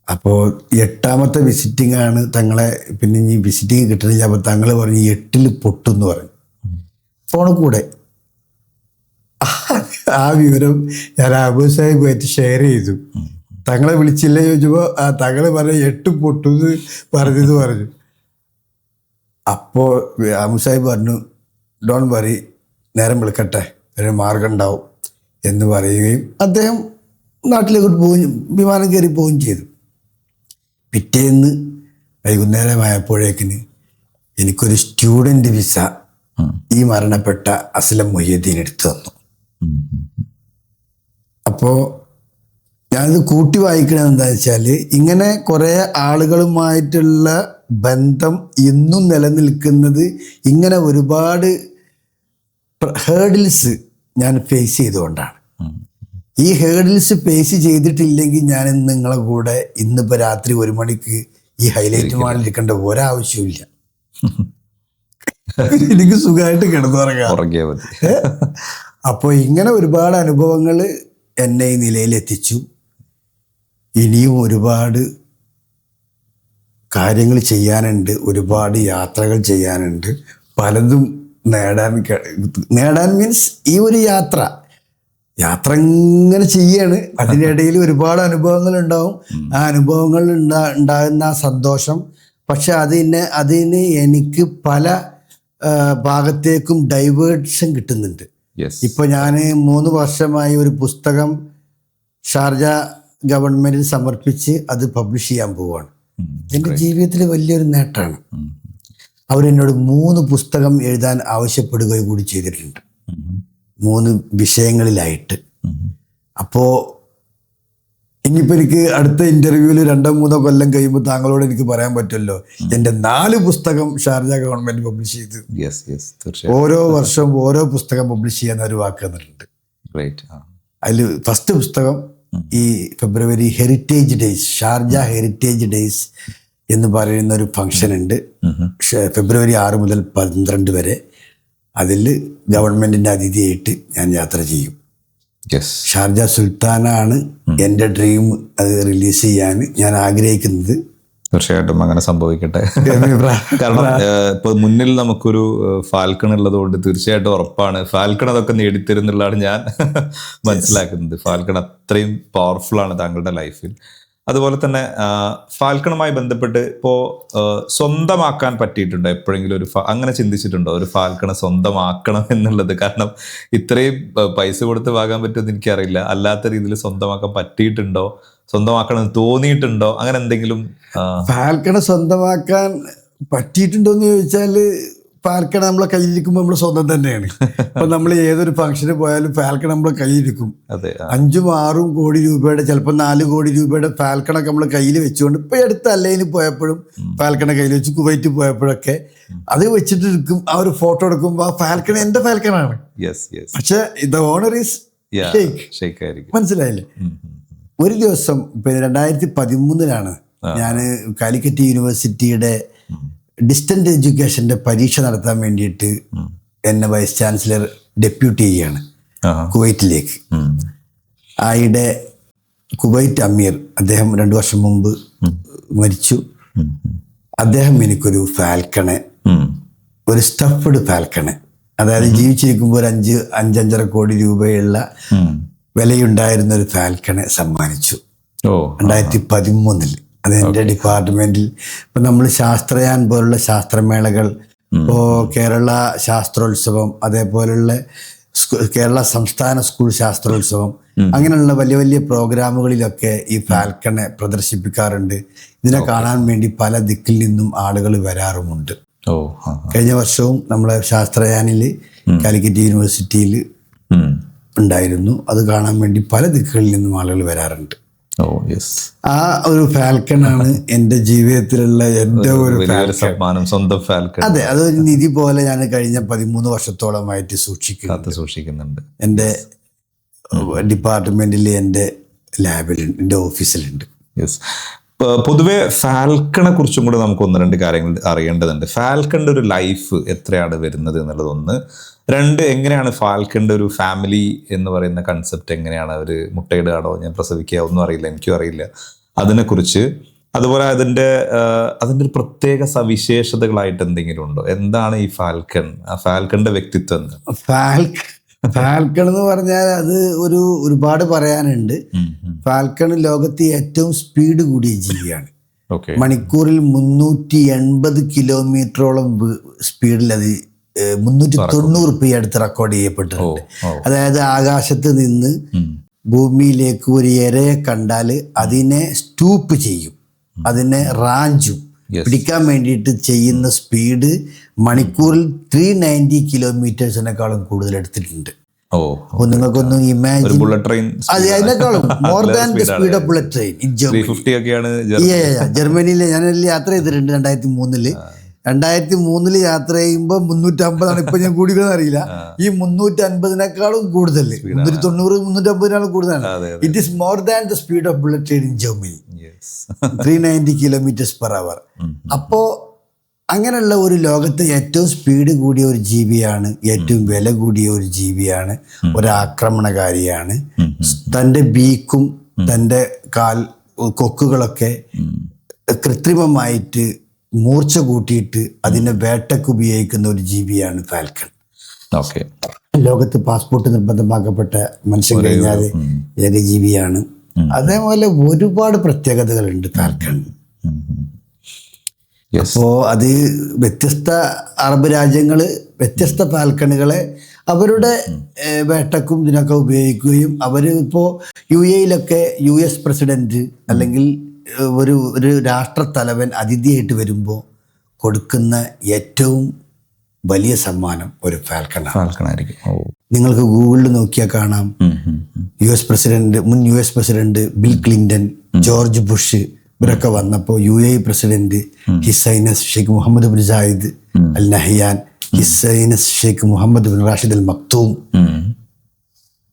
അപ്പോൾ 8ാമത്തെ വിസിറ്റിംഗ് ആണ് തങ്ങളെ, പിന്നെ ഇനി വിസിറ്റിംഗ് കിട്ടണില്ല. അപ്പോൾ തങ്ങൾ പറഞ്ഞു 8ൽ പൊട്ടെന്ന് പറഞ്ഞു ഫോണിൽ കൂടെ. ആ വിവരം ഞാൻ അഹമ്മദ് സാഹിബുമായിട്ട് ഷെയർ ചെയ്തു. തങ്ങളെ വിളിച്ചില്ല ചോദിച്ചപ്പോൾ തങ്ങൾ പറഞ്ഞു 8 പൊട്ടെന്ന് പറഞ്ഞെന്ന് പറഞ്ഞു. അപ്പോൾ അഹമ്മദ് സാഹിബ് പറഞ്ഞു, ഡോൺ വറി, നേരം വിളിക്കട്ടെ, ഒരു മാർഗം ഉണ്ടാവും എന്ന് പറയുകയും അദ്ദേഹം നാട്ടിലേക്ക് പോവുകയും വിമാനം കയറി പോവുകയും ചെയ്തു. പിറ്റേന്ന് വൈകുന്നേരമായപ്പോഴേക്കിന് എനിക്കൊരു സ്റ്റുഡൻറ്റ് വിസ ഈ മരണപ്പെട്ട അസ്ലം മുഹിയുദ്ദീൻ എടുത്തു തന്നു. അപ്പോൾ ഞാനിത് കൂട്ടി വായിക്കണത് എന്താണെന്ന് വെച്ചാൽ, ഇങ്ങനെ കുറേ ആളുകളുമായിട്ടുള്ള ബന്ധം ഇന്നും നിലനിൽക്കുന്നത് ഇങ്ങനെ ഒരുപാട് ഹേർഡിൽസ് ഞാൻ ഫേസ് ചെയ്തുകൊണ്ടാണ്. ഈ ഹേർഡിൽസ് ഫേസ് ചെയ്തിട്ടില്ലെങ്കിൽ ഞാൻ നിങ്ങളെ കൂടെ ഇന്നിപ്പോൾ രാത്രി 1 മണിക്ക് ഈ ഹൈലൈറ്റ് മാളിൽ ഇരിക്കേണ്ട ഒരാവശ്യമില്ല. എനിക്ക് സുഖമായിട്ട് കിടന്നുറങ്ങാം. അപ്പോൾ ഇങ്ങനെ ഒരുപാട് അനുഭവങ്ങൾ എന്നെ ഈ നിലയിലെത്തിച്ചു. ഇനിയും ഒരുപാട് കാര്യങ്ങൾ ചെയ്യാനുണ്ട്, ഒരുപാട് യാത്രകൾ ചെയ്യാനുണ്ട്, പലതും നേടാൻ മീൻസ് ഈ ഒരു യാത്ര ഇങ്ങനെ ചെയ്യാണ്. അതിനിടയിൽ ഒരുപാട് അനുഭവങ്ങൾ ഉണ്ടാവും. ആ അനുഭവങ്ങൾ ഉണ്ടാകുന്ന ആ സന്തോഷം, പക്ഷെ അതിന് എനിക്ക് പല ഭാഗത്തേക്കും ഡൈവേർഷൻ കിട്ടുന്നുണ്ട്. ഇപ്പൊ ഞാൻ 3 വർഷമായി ഒരു പുസ്തകം ഷാർജ ഗവൺമെന്റിന് സമർപ്പിച്ച് അത് പബ്ലിഷ് ചെയ്യാൻ പോവുകയാണ്. എൻ്റെ ജീവിതത്തിൽ വലിയൊരു നേട്ടമാണ്. അവരെന്നോട് 3 പുസ്തകം എഴുതാൻ ആവശ്യപ്പെടുകയും കൂടി ചെയ്തിട്ടുണ്ട്, 3 വിഷയങ്ങളിലായിട്ട്. അപ്പോൾ ഇനിയിപ്പോൾ എനിക്ക് അടുത്ത ഇന്റർവ്യൂവിൽ 2-3 കൊല്ലം കഴിയുമ്പോൾ താങ്കളോട് എനിക്ക് പറയാൻ പറ്റുമല്ലോ, എൻ്റെ 4 പുസ്തകം ഷാർജ ഗവൺമെന്റ് പബ്ലിഷ് ചെയ്തു. ഓരോ വർഷവും ഓരോ പുസ്തകം പബ്ലിഷ് ചെയ്യാൻ ഒരു വാക്ക് തന്നിട്ടുണ്ട്. അതിൽ ഫസ്റ്റ് പുസ്തകം ഈ February heritage days, Sharjah heritage days എന്ന് പറയുന്ന ഒരു ഫംഗ്ഷൻ ഉണ്ട്. ഫെബ്രുവരി 6 മുതൽ 12 വരെ. അതിൽ ഗവൺമെന്റിന്റെ അതിഥിയായിട്ട് ഞാൻ യാത്ര ചെയ്യും. ഷാർജ സുൽത്താനാണ് എൻ്റെ ഡ്രീം. അത് റിലീസ് ചെയ്യാൻ ഞാൻ ആഗ്രഹിക്കുന്നത്. തീർച്ചയായിട്ടും അങ്ങനെ സംഭവിക്കട്ടെ. കാരണം ഇപ്പൊ മുന്നിൽ നമുക്കൊരു ഫാൽക്കൺ ഉള്ളതുകൊണ്ട് തീർച്ചയായിട്ടും ഉറപ്പാണ് ഫാൽക്കൺ അതൊക്കെ നേടിത്തരുന്നുള്ളതാണ് ഞാൻ മനസ്സിലാക്കുന്നത്. ഫാൽക്കൺ അത്രയും പവർഫുൾ ആണ് താങ്കളുടെ ലൈഫിൽ. അതുപോലെ തന്നെ ഫാൽക്കണുമായി ബന്ധപ്പെട്ട് ഇപ്പോൾ സ്വന്തമാക്കാൻ പറ്റിയിട്ടുണ്ടോ എപ്പോഴെങ്കിലും? അങ്ങനെ ചിന്തിച്ചിട്ടുണ്ടോ ഒരു ഫാൽക്കണ സ്വന്തമാക്കണം എന്നുള്ളത്? കാരണം ഇത്രയും പൈസ കൊടുത്ത് വാങ്ങാൻ പറ്റുമെന്ന് എനിക്കറിയില്ല. അല്ലാത്ത രീതിയിൽ സ്വന്തമാക്കാൻ പറ്റിയിട്ടുണ്ടോ, സ്വന്തമാക്കണം എന്ന് തോന്നിയിട്ടുണ്ടോ, അങ്ങനെ എന്തെങ്കിലും? ഫാൽക്കണ സ്വന്തമാക്കാൻ പറ്റിയിട്ടുണ്ടോന്ന് ചോദിച്ചാൽ, ഫാൽക്കൺ നമ്മളെ കയ്യിലിരിക്കുമ്പോൾ നമ്മൾ സ്വന്തം തന്നെയാണ്. അപ്പൊ നമ്മൾ ഏതൊരു ഫംഗ്ഷന് പോയാലും ഫാൽക്കൺ നമ്മളെ കയ്യിലിരിക്കും. 5-6 കോടി രൂപയുടെ, ചിലപ്പോൾ 4 കോടി രൂപയുടെ ഫാൽക്കണൊക്കെ നമ്മൾ കയ്യിൽ വെച്ചുകൊണ്ട്, ഇപ്പൊ അടുത്ത അല്ലയിൽ പോയപ്പോഴും ഫാൽക്കണ കയ്യിൽ വെച്ച്, കുവൈറ്റ് പോയപ്പോഴൊക്കെ അത് വെച്ചിട്ട് എടുക്കും. ആ ഒരു ഫോട്ടോ എടുക്കുമ്പോൾ ആ ഫാൽക്കൺ എന്റെ ഫാൽക്കണാണ്. പക്ഷെ ദ ഓണർ ഈസ് ഷെയ്ഖ്. മനസ്സിലായില്ലേ? ഒരു ദിവസം 2013 ഞാൻ കാലിക്കറ്റ് യൂണിവേഴ്സിറ്റിയുടെ ഡിസ്റ്റന്റ് എഡ്യൂക്കേഷന്റെ പരീക്ഷ നടത്താൻ വേണ്ടിയിട്ട് എന്നെ വൈസ് ചാൻസലർ ഡെപ്യൂട്ടി ചെയ്യാണ് കുവൈറ്റിലേക്ക്. ആയിടെ കുവൈറ്റ് അമീർ, അദ്ദേഹം 2 വർഷം മുമ്പ് മരിച്ചു. അദ്ദേഹം എനിക്കൊരു ഫാൽക്കണെ, ഒരു സ്റ്റഫ്ഡ് ഫാൽക്കണെ, അതായത് ജീവിച്ചിരിക്കുമ്പോൾ 5-5.5 കോടി രൂപയുള്ള വിലയുണ്ടായിരുന്ന ഒരു ഫാൽക്കണെ സമ്മാനിച്ചു 2013. അത് എൻ്റെ ഡിപ്പാർട്ട്മെന്റിൽ. ഇപ്പം നമ്മൾ ശാസ്ത്രയാൻ പോലുള്ള ശാസ്ത്രമേളകൾ, ഇപ്പോൾ കേരള ശാസ്ത്രോത്സവം, അതേപോലുള്ള കേരള സംസ്ഥാന സ്കൂൾ ശാസ്ത്രോത്സവം, അങ്ങനെയുള്ള വലിയ വലിയ പ്രോഗ്രാമുകളിലൊക്കെ ഈ ഫാൽക്കണെ പ്രദർശിപ്പിക്കാറുണ്ട്. ഇതിനെ കാണാൻ വേണ്ടി പല ദിക്കിൽ നിന്നും ആളുകൾ വരാറുമുണ്ട്. കഴിഞ്ഞ വർഷവും നമ്മളെ ശാസ്ത്രയാനിൽ കാലിക്കറ്റ് യൂണിവേഴ്സിറ്റിയിൽ ഉണ്ടായിരുന്നു. അത് കാണാൻ വേണ്ടി പല ദിക്കുകളിൽ നിന്നും ആളുകൾ വരാറുണ്ട്. ആ ഒരു ഫാൽക്കണാണ് എൻ്റെ ജീവിതത്തിലുള്ള എൻ്റെ ഒരു സമ്മാനം, സ്വന്തം ഫാൽക്കൺ. അതെ, അതൊരു നിധി പോലെ ഞാൻ കഴിഞ്ഞ 13 വർഷത്തോളമായിട്ട് സൂക്ഷിക്കുന്നുണ്ട്. എൻ്റെ ഡിപ്പാർട്ട്മെന്റിൽ, എൻ്റെ ലാബിലുണ്ട്, എൻ്റെ ഓഫീസിലുണ്ട്. പൊതുവെ ഫാൽക്കണെ കുറിച്ചും കൂടെ നമുക്ക് 1-2 കാര്യങ്ങൾ അറിയേണ്ടതുണ്ട്. ഫാൽക്കണിന്റെ ഒരു ലൈഫ് എത്രയാണ് വരുന്നത് എന്നുള്ളത് 1. 2, എങ്ങനെയാണ് ഫാൽക്കണിന്റെ ഒരു ഫാമിലി എന്ന് പറയുന്ന കൺസെപ്റ്റ്, എങ്ങനെയാണ് അവർ മുട്ടയിടുകയാണോ, ഞാൻ പ്രസവിക്കുക, ഒന്നും അറിയില്ല, എനിക്കും അറിയില്ല അതിനെക്കുറിച്ച്. അതുപോലെ അതിൻ്റെ ഒരു പ്രത്യേക സവിശേഷതകളായിട്ട് എന്തെങ്കിലും ഉണ്ടോ? എന്താണ് ഈ ഫാൽക്കൺ, ആ ഫാൽക്കണിന്റെ വ്യക്തിത്വം? ഫാൽക്കൺ എന്ന് പറഞ്ഞാൽ അത് ഒരുപാട് പറയാനുണ്ട്. ഫാൽക്കൺ ലോകത്തെ ഏറ്റവും സ്പീഡ് കൂടിയ ജീവിയാണ്. മണിക്കൂറിൽ 380 കിലോമീറ്ററോളം സ്പീഡിൽ അത് 390 അടുത്ത് റെക്കോർഡ് ചെയ്യപ്പെട്ടിട്ടുണ്ട്. അതായത് ആകാശത്ത് നിന്ന് ഭൂമിയിലേക്ക് ഒരു ഇരയെ കണ്ടാൽ അതിനെ സ്റ്റൂപ്പ് ചെയ്യും, അതിനെ റാഞ്ചും പിടിക്കാൻ വേണ്ടിയിട്ട് ചെയ്യുന്ന സ്പീഡ് മണിക്കൂറിൽ 390 കിലോമീറ്റേഴ്സിനേക്കാളും കൂടുതൽ എടുത്തിട്ടുണ്ട്. ഓ, അപ്പൊ നിങ്ങൾക്കൊന്ന് ഒരു ഇമാജിൻ, ബുള്ളറ്റ് ട്രെയിൻ അതെ, അതിനേക്കാളും more than the speed of bullet train in Germany. 350 ഒക്കെയാണ് ജർമ്മനിയിൽ ഞാൻ യാത്ര ചെയ്തിട്ടുണ്ട് 2003. 2003 യാത്ര ചെയ്യുമ്പോൾ 350 ഇപ്പൊ ഞാൻ കൂടിയെന്ന് അറിയില്ല. ഈ 350-നേക്കാളും കൂടുതൽ, 390-350 കൂടുതലാണ്. It is more than the speed of bullet train in Germany, 390 km/h. അപ്പോ അങ്ങനെയുള്ള ഒരു ലോകത്തെ ഏറ്റവും സ്പീഡ് കൂടിയ ഒരു ജീവിയാണ്, ഏറ്റവും വില കൂടിയ ഒരു ജീവിയാണ്, ഒരാക്രമണകാരിയാണ്. തൻ്റെ ബീക്കും തൻ്റെ കൊക്കുകളൊക്കെ കൃത്രിമമായിട്ട് മൂർച്ച കൂട്ടിയിട്ട് അതിനെ വേട്ടയ്ക്ക് ഉപയോഗിക്കുന്ന ഒരു ജീവിയാണ് ഫാൽക്കൺ. ഓക്കെ, ലോകത്ത് പാസ്പോർട്ട് നിർബന്ധമാക്കപ്പെട്ട മനുഷ്യൻ കഴിഞ്ഞാൽ ഏക ജീവിയാണ്. അതേപോലെ ഒരുപാട് പ്രത്യേകതകളുണ്ട് ഫാൽക്കണിന്. അപ്പോ അത് വ്യത്യസ്ത അറബ് രാജ്യങ്ങൾ വ്യത്യസ്ത ഫാൽക്കണുകളെ അവരുടെ വേട്ടക്കും ഇതിനൊക്കെ ഉപയോഗിക്കുകയും അവർ ഇപ്പോൾ UAE-യിലൊക്കെ US പ്രസിഡന്റ് അല്ലെങ്കിൽ ഒരു രാഷ്ട്രത്തലവൻ അതിഥിയായിട്ട് വരുമ്പോൾ കൊടുക്കുന്ന ഏറ്റവും വലിയ സമ്മാനം ഒരു ഫാൽക്കണായിരിക്കും. നിങ്ങൾക്ക് ഗൂഗിളിൽ നോക്കിയാൽ കാണാം, മുൻ US president Bill Clinton, George Bush ഇവരൊക്കെ വന്നപ്പോൾ UAE president his highness Sheikh Mohammed bin Zayed Al Nahyan, his highness Sheikh Mohammed bin Rashid Al Maktoum,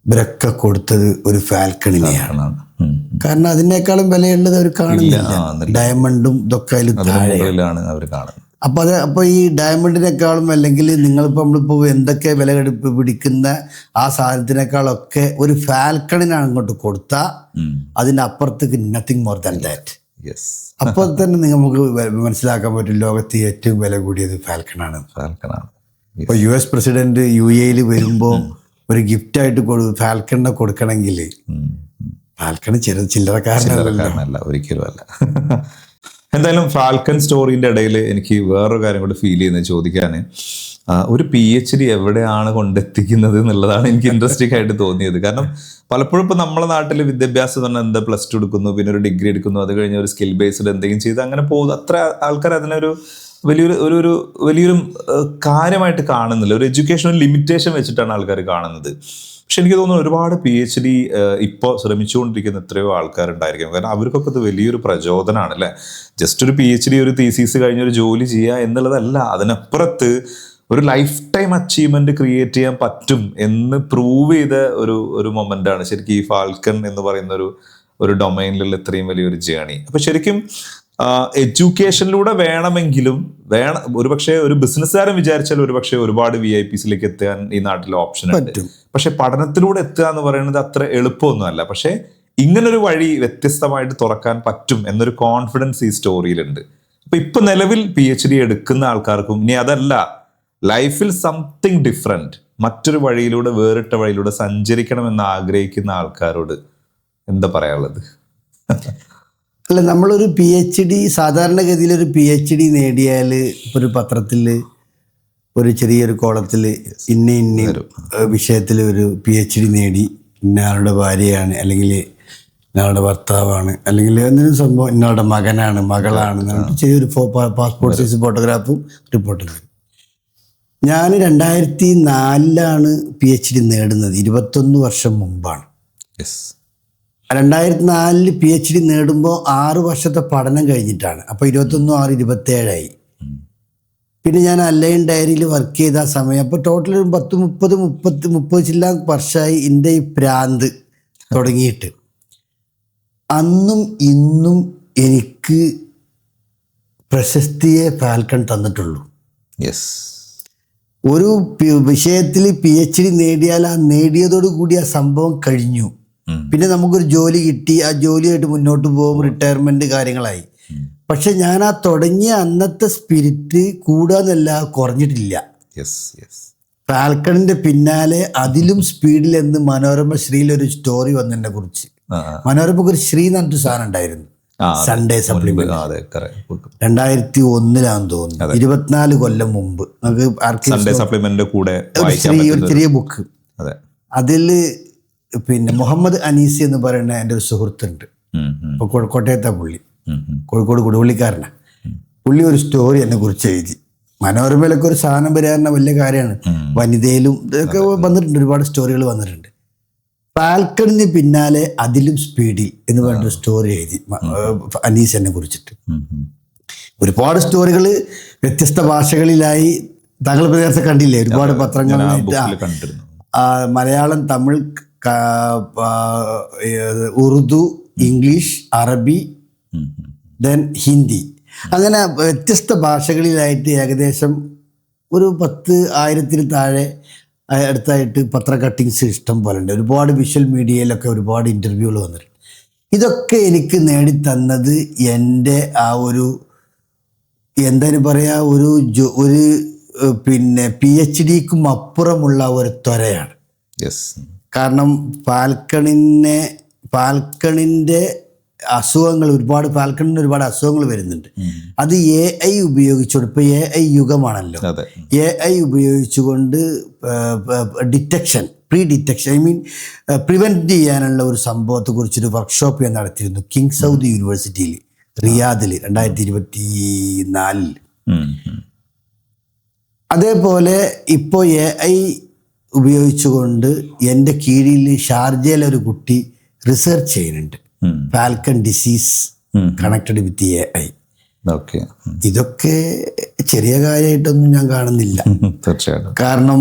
ഇവരൊക്കെ കൊടുത്തത് ഒരു ഫാൽക്കണിനെയാണ്. കാരണം അതിനേക്കാളും വിലയുള്ളത് അവർ കാണില്ല. ഡയമണ്ടും ഇതൊക്കെ അതിൽ താഴെയാണ് അവർ കാണുന്നത്. അപ്പൊ ഈ ഡയമണ്ടിനേക്കാളും അല്ലെങ്കിൽ നമ്മളിപ്പോ എന്തൊക്കെ വില പിടിക്കുന്ന ആ സാധനത്തിനേക്കാളൊക്കെ ഒരു ഫാൽക്കണിനാണ് അങ്ങോട്ട് കൊടുത്താൽ അതിനപ്പുറത്തേക്ക് നത്തിങ് മോർ ദാൻ ദാറ്റ്. അപ്പോൾ തന്നെ നമുക്ക് മനസ്സിലാക്കാൻ പറ്റും ലോകത്ത് ഏറ്റവും വില കൂടിയത് ഫാൽക്കണാണ്. ഇപ്പൊ US പ്രസിഡന്റ് UAE-യിൽ വരുമ്പോ ഒരു ഗിഫ്റ്റായിട്ട് ഫാൽക്കണിനെ കൊടുക്കണമെങ്കിൽ ഫാൽക്കൺ ചില്ലറക്കാരനല്ല, ഒരിക്കലും അല്ല. എന്തായാലും ഫാൽക്കൺ സ്റ്റോറിന്റെ ഇടയിൽ എനിക്ക് വേറൊരു കാര്യം കൂടി ഫീൽ ചെയ്യുന്നത് ചോദിക്കാൻ, ഒരു PhD എവിടെയാണ് കൊണ്ടെത്തിക്കുന്നത് എന്നുള്ളതാണ് എനിക്ക് ഇൻട്രസ്റ്റിംഗ് ആയിട്ട് തോന്നിയത്. കാരണം പലപ്പോഴും ഇപ്പൊ നമ്മളെ നാട്ടിൽ വിദ്യാഭ്യാസം തന്നെ എന്താ +2 എടുക്കുന്നു, പിന്നെ ഒരു ഡിഗ്രി എടുക്കുന്നു, അത് കഴിഞ്ഞ് ഒരു സ്കിൽ ബേസ്ഡ് എന്തെങ്കിലും ചെയ്ത് അങ്ങനെ പോകുന്നു. അത്ര ആൾക്കാർ അതിനൊരു വലിയൊരു കാര്യമായിട്ട് കാണുന്നില്ല. ഒരു എഡ്യൂക്കേഷണൽ ലിമിറ്റേഷൻ വെച്ചിട്ടാണ് ആൾക്കാർ കാണുന്നത്. പക്ഷെ എനിക്ക് തോന്നുന്നു ഒരുപാട് PhD ഇപ്പോൾ ശ്രമിച്ചുകൊണ്ടിരിക്കുന്ന എത്രയോ ആൾക്കാരുണ്ടായിരിക്കും. കാരണം അവർക്കൊക്കെ ഇത് വലിയൊരു പ്രചോദനമാണ് അല്ലേ. ജസ്റ്റ് ഒരു PhD, ഒരു തീസിസ് കഴിഞ്ഞൊരു ജോലി ചെയ്യുക എന്നുള്ളതല്ല, അതിനപ്പുറത്ത് ഒരു ലൈഫ് ടൈം അച്ചീവ്മെന്റ് ക്രിയേറ്റ് ചെയ്യാൻ പറ്റും എന്ന് പ്രൂവ് ചെയ്ത ഒരു മൊമെന്റാണ് ശരിക്കും ഈ ഫാൽക്കൺ എന്ന് പറയുന്ന ഒരു ഡൊമൈനിലുള്ള ഇത്രയും വലിയൊരു ജേണി. അപ്പൊ ശരിക്കും എഡ്യൂക്കേഷനിലൂടെ വേണമെങ്കിലും ഒരുപക്ഷെ ഒരു ബിസിനസ്സുകാരൻ വിചാരിച്ചാൽ ഒരുപക്ഷെ ഒരുപാട് VIPസിലേക്ക് എത്താൻ ഈ നാട്ടിൽ ഓപ്ഷൻ ഉണ്ട്. പക്ഷെ പഠനത്തിലൂടെ എത്തുക എന്ന് പറയുന്നത് അത്ര എളുപ്പമൊന്നുമല്ല. പക്ഷെ ഇങ്ങനൊരു വഴി വ്യത്യസ്തമായിട്ട് തുറക്കാൻ പറ്റും എന്നൊരു കോൺഫിഡൻസ് ഈ സ്റ്റോറിയിലുണ്ട്. അപ്പൊ ഇപ്പൊ നിലവിൽ PhD എടുക്കുന്ന ആൾക്കാർക്കും ഇനി അതല്ല, ലൈഫിൽ സംതിങ് ഡിഫറെന്റ്, മറ്റൊരു വഴിയിലൂടെ, വേറിട്ട വഴിയിലൂടെ സഞ്ചരിക്കണമെന്ന് ആഗ്രഹിക്കുന്ന ആൾക്കാരോട് എന്താ പറയാനുള്ളത്? അല്ല, നമ്മളൊരു PhD സാധാരണഗതിയിൽ ഒരു PhD നേടിയാൽ ഒരു പത്രത്തിൽ ഒരു ചെറിയൊരു കോളത്തിൽ ഇന്ന വിഷയത്തിൽ ഒരു PhD നേടി, ഇന്നയാളുടെ ഭാര്യയാണ്, അല്ലെങ്കിൽ ഇന്നയാളുടെ ഭർത്താവാണ്, അല്ലെങ്കിൽ എന്തെങ്കിലും സംഭവം ഇന്നയാളുടെ മകനാണ്, മകളാണ്, ചെറിയൊരു പാസ്പോർട്ട് സൈസ് ഫോട്ടോഗ്രാഫും റിപ്പോർട്ടും. ഞാൻ 2004 PhD നേടുന്നത്, 21 വർഷം മുമ്പാണ്. 2004 PhD നേടുമ്പോൾ 6 വർഷത്തെ പഠനം കഴിഞ്ഞിട്ടാണ്. അപ്പോൾ 21 6 27 പിന്നെ ഞാൻ അലൈൻ ഡയറിയിൽ വർക്ക് ചെയ്ത ആ സമയം, അപ്പോൾ ടോട്ടൽ 30 ചില്ല വർഷമായി എൻ്റെ ഈ പ്രാന്ത് തുടങ്ങിയിട്ട്. അന്നും ഇന്നും എനിക്ക് പ്രശസ്തിയെ ഫാൽക്കൺ തന്നിട്ടുള്ളൂ. ഒരു വിഷയത്തിൽ PhD നേടിയാൽ ആ നേടിയതോടു കൂടി ആ സംഭവം കഴിഞ്ഞു. പിന്നെ നമുക്കൊരു ജോലി കിട്ടി, ആ ജോലിയായിട്ട് മുന്നോട്ട് പോകും, റിട്ടയർമെന്റ് കാര്യങ്ങളായി. പക്ഷെ ഞാൻ ആ തുടങ്ങിയ അന്നത്തെ സ്പിരിറ്റ് കൂടാന്നല്ല, കുറഞ്ഞിട്ടില്ല. ഫാൽക്കണിന്റെ പിന്നാലെ അതിലും സ്പീഡിൽ എന്ന് മനോരമ ശ്രീയിലൊരു സ്റ്റോറി വന്നതിനെ കുറിച്ച്. മനോരമക്ക് ഒരു ശ്രീ എന്ന് പറഞ്ഞിട്ട് സാധനം ഉണ്ടായിരുന്നു, സൺഡേ സപ്ലിമെന്റ്. 2001 തോന്നുന്നു, 24 കൊല്ലം മുമ്പ്. ഒരു ചെറിയ ബുക്ക്, അതില് പിന്നെ മുഹമ്മദ് അനീസി എന്ന് പറയുന്ന എൻ്റെ ഒരു സുഹൃത്തുണ്ട്. ഇപ്പോൾ കോട്ടയത്തെ പുള്ളി, കോഴിക്കോട് കൊടുവള്ളിക്കാരനാണ്. പുള്ളി ഒരു സ്റ്റോറി എന്നെ കുറിച്ച് എഴുതി മനോരമയിലൊക്കെ ഒരു സാധനം വരിക വലിയ കാര്യമാണ്. വനിതയിലും ഇതൊക്കെ വന്നിട്ടുണ്ട്, ഒരുപാട് സ്റ്റോറികൾ വന്നിട്ടുണ്ട്. ഫാൽക്കണിന് പിന്നാലെ അതിലും സ്പീഡിൽ എന്ന് പറഞ്ഞൊരു സ്റ്റോറി എഴുതി അനീസിനെ കുറിച്ചിട്ട്. ഒരുപാട് സ്റ്റോറികൾ വ്യത്യസ്ത ഭാഷകളിലായി താങ്കൾ നേരത്തെ കണ്ടില്ലേ, ഒരുപാട് പത്രങ്ങളിലായിട്ട് മലയാളം, തമിഴ്, ഉറുദു, ഇംഗ്ലീഷ്, അറബി, ദെൻ ഹിന്ദി, അങ്ങനെ വ്യത്യസ്ത ഭാഷകളിലായിട്ട് ഏകദേശം ഒരു 10,000 താഴെ അടുത്തായിട്ട് പത്ര കട്ടിങ്സ് ഇഷ്ടം പോലെ ഉണ്ട്. ഒരുപാട് വിഷ്വൽ മീഡിയയിലൊക്കെ ഒരുപാട് ഇൻ്റർവ്യൂകൾ വന്നിട്ടുണ്ട്. ഇതൊക്കെ എനിക്ക് നേടിത്തന്നത് എൻ്റെ ആ ഒരു എന്താണ് പറയുക, ഒരു പിന്നെ PhDക്കും അപ്പുറമുള്ള ഒരു ത്വരയാണ്. കാരണം ഫാൽക്കണിൻ്റെ അസുഖങ്ങൾ ഫാൽക്കണിന് ഒരുപാട് അസുഖങ്ങൾ വരുന്നുണ്ട്. അത് AI ഉപയോഗിച്ചുകൊണ്ട്, ഇപ്പോൾ AI യുഗമാണല്ലോ, AI ഉപയോഗിച്ചുകൊണ്ട് പ്രീ ഡിറ്റക്ഷൻ പ്രിവെൻറ്റ് ചെയ്യാനുള്ള ഒരു സംഭവത്തെക്കുറിച്ചൊരു വർക്ക്ഷോപ്പ് ഞാൻ നടത്തിയിരുന്നു കിങ് സൗദ് യൂണിവേഴ്സിറ്റിയിൽ റിയാദിൽ 2024. അതേപോലെ ഇപ്പോൾ AI ഉപയോഗിച്ചുകൊണ്ട് എൻ്റെ കീഴിൽ ഷാർജയിലൊരു കുട്ടി റിസർച്ച് ചെയ്യുന്നുണ്ട്, falcon disease connected with AI. ഇതൊക്കെ ചെറിയ കാര്യമായിട്ടൊന്നും ഞാൻ കാണുന്നില്ല. കാരണം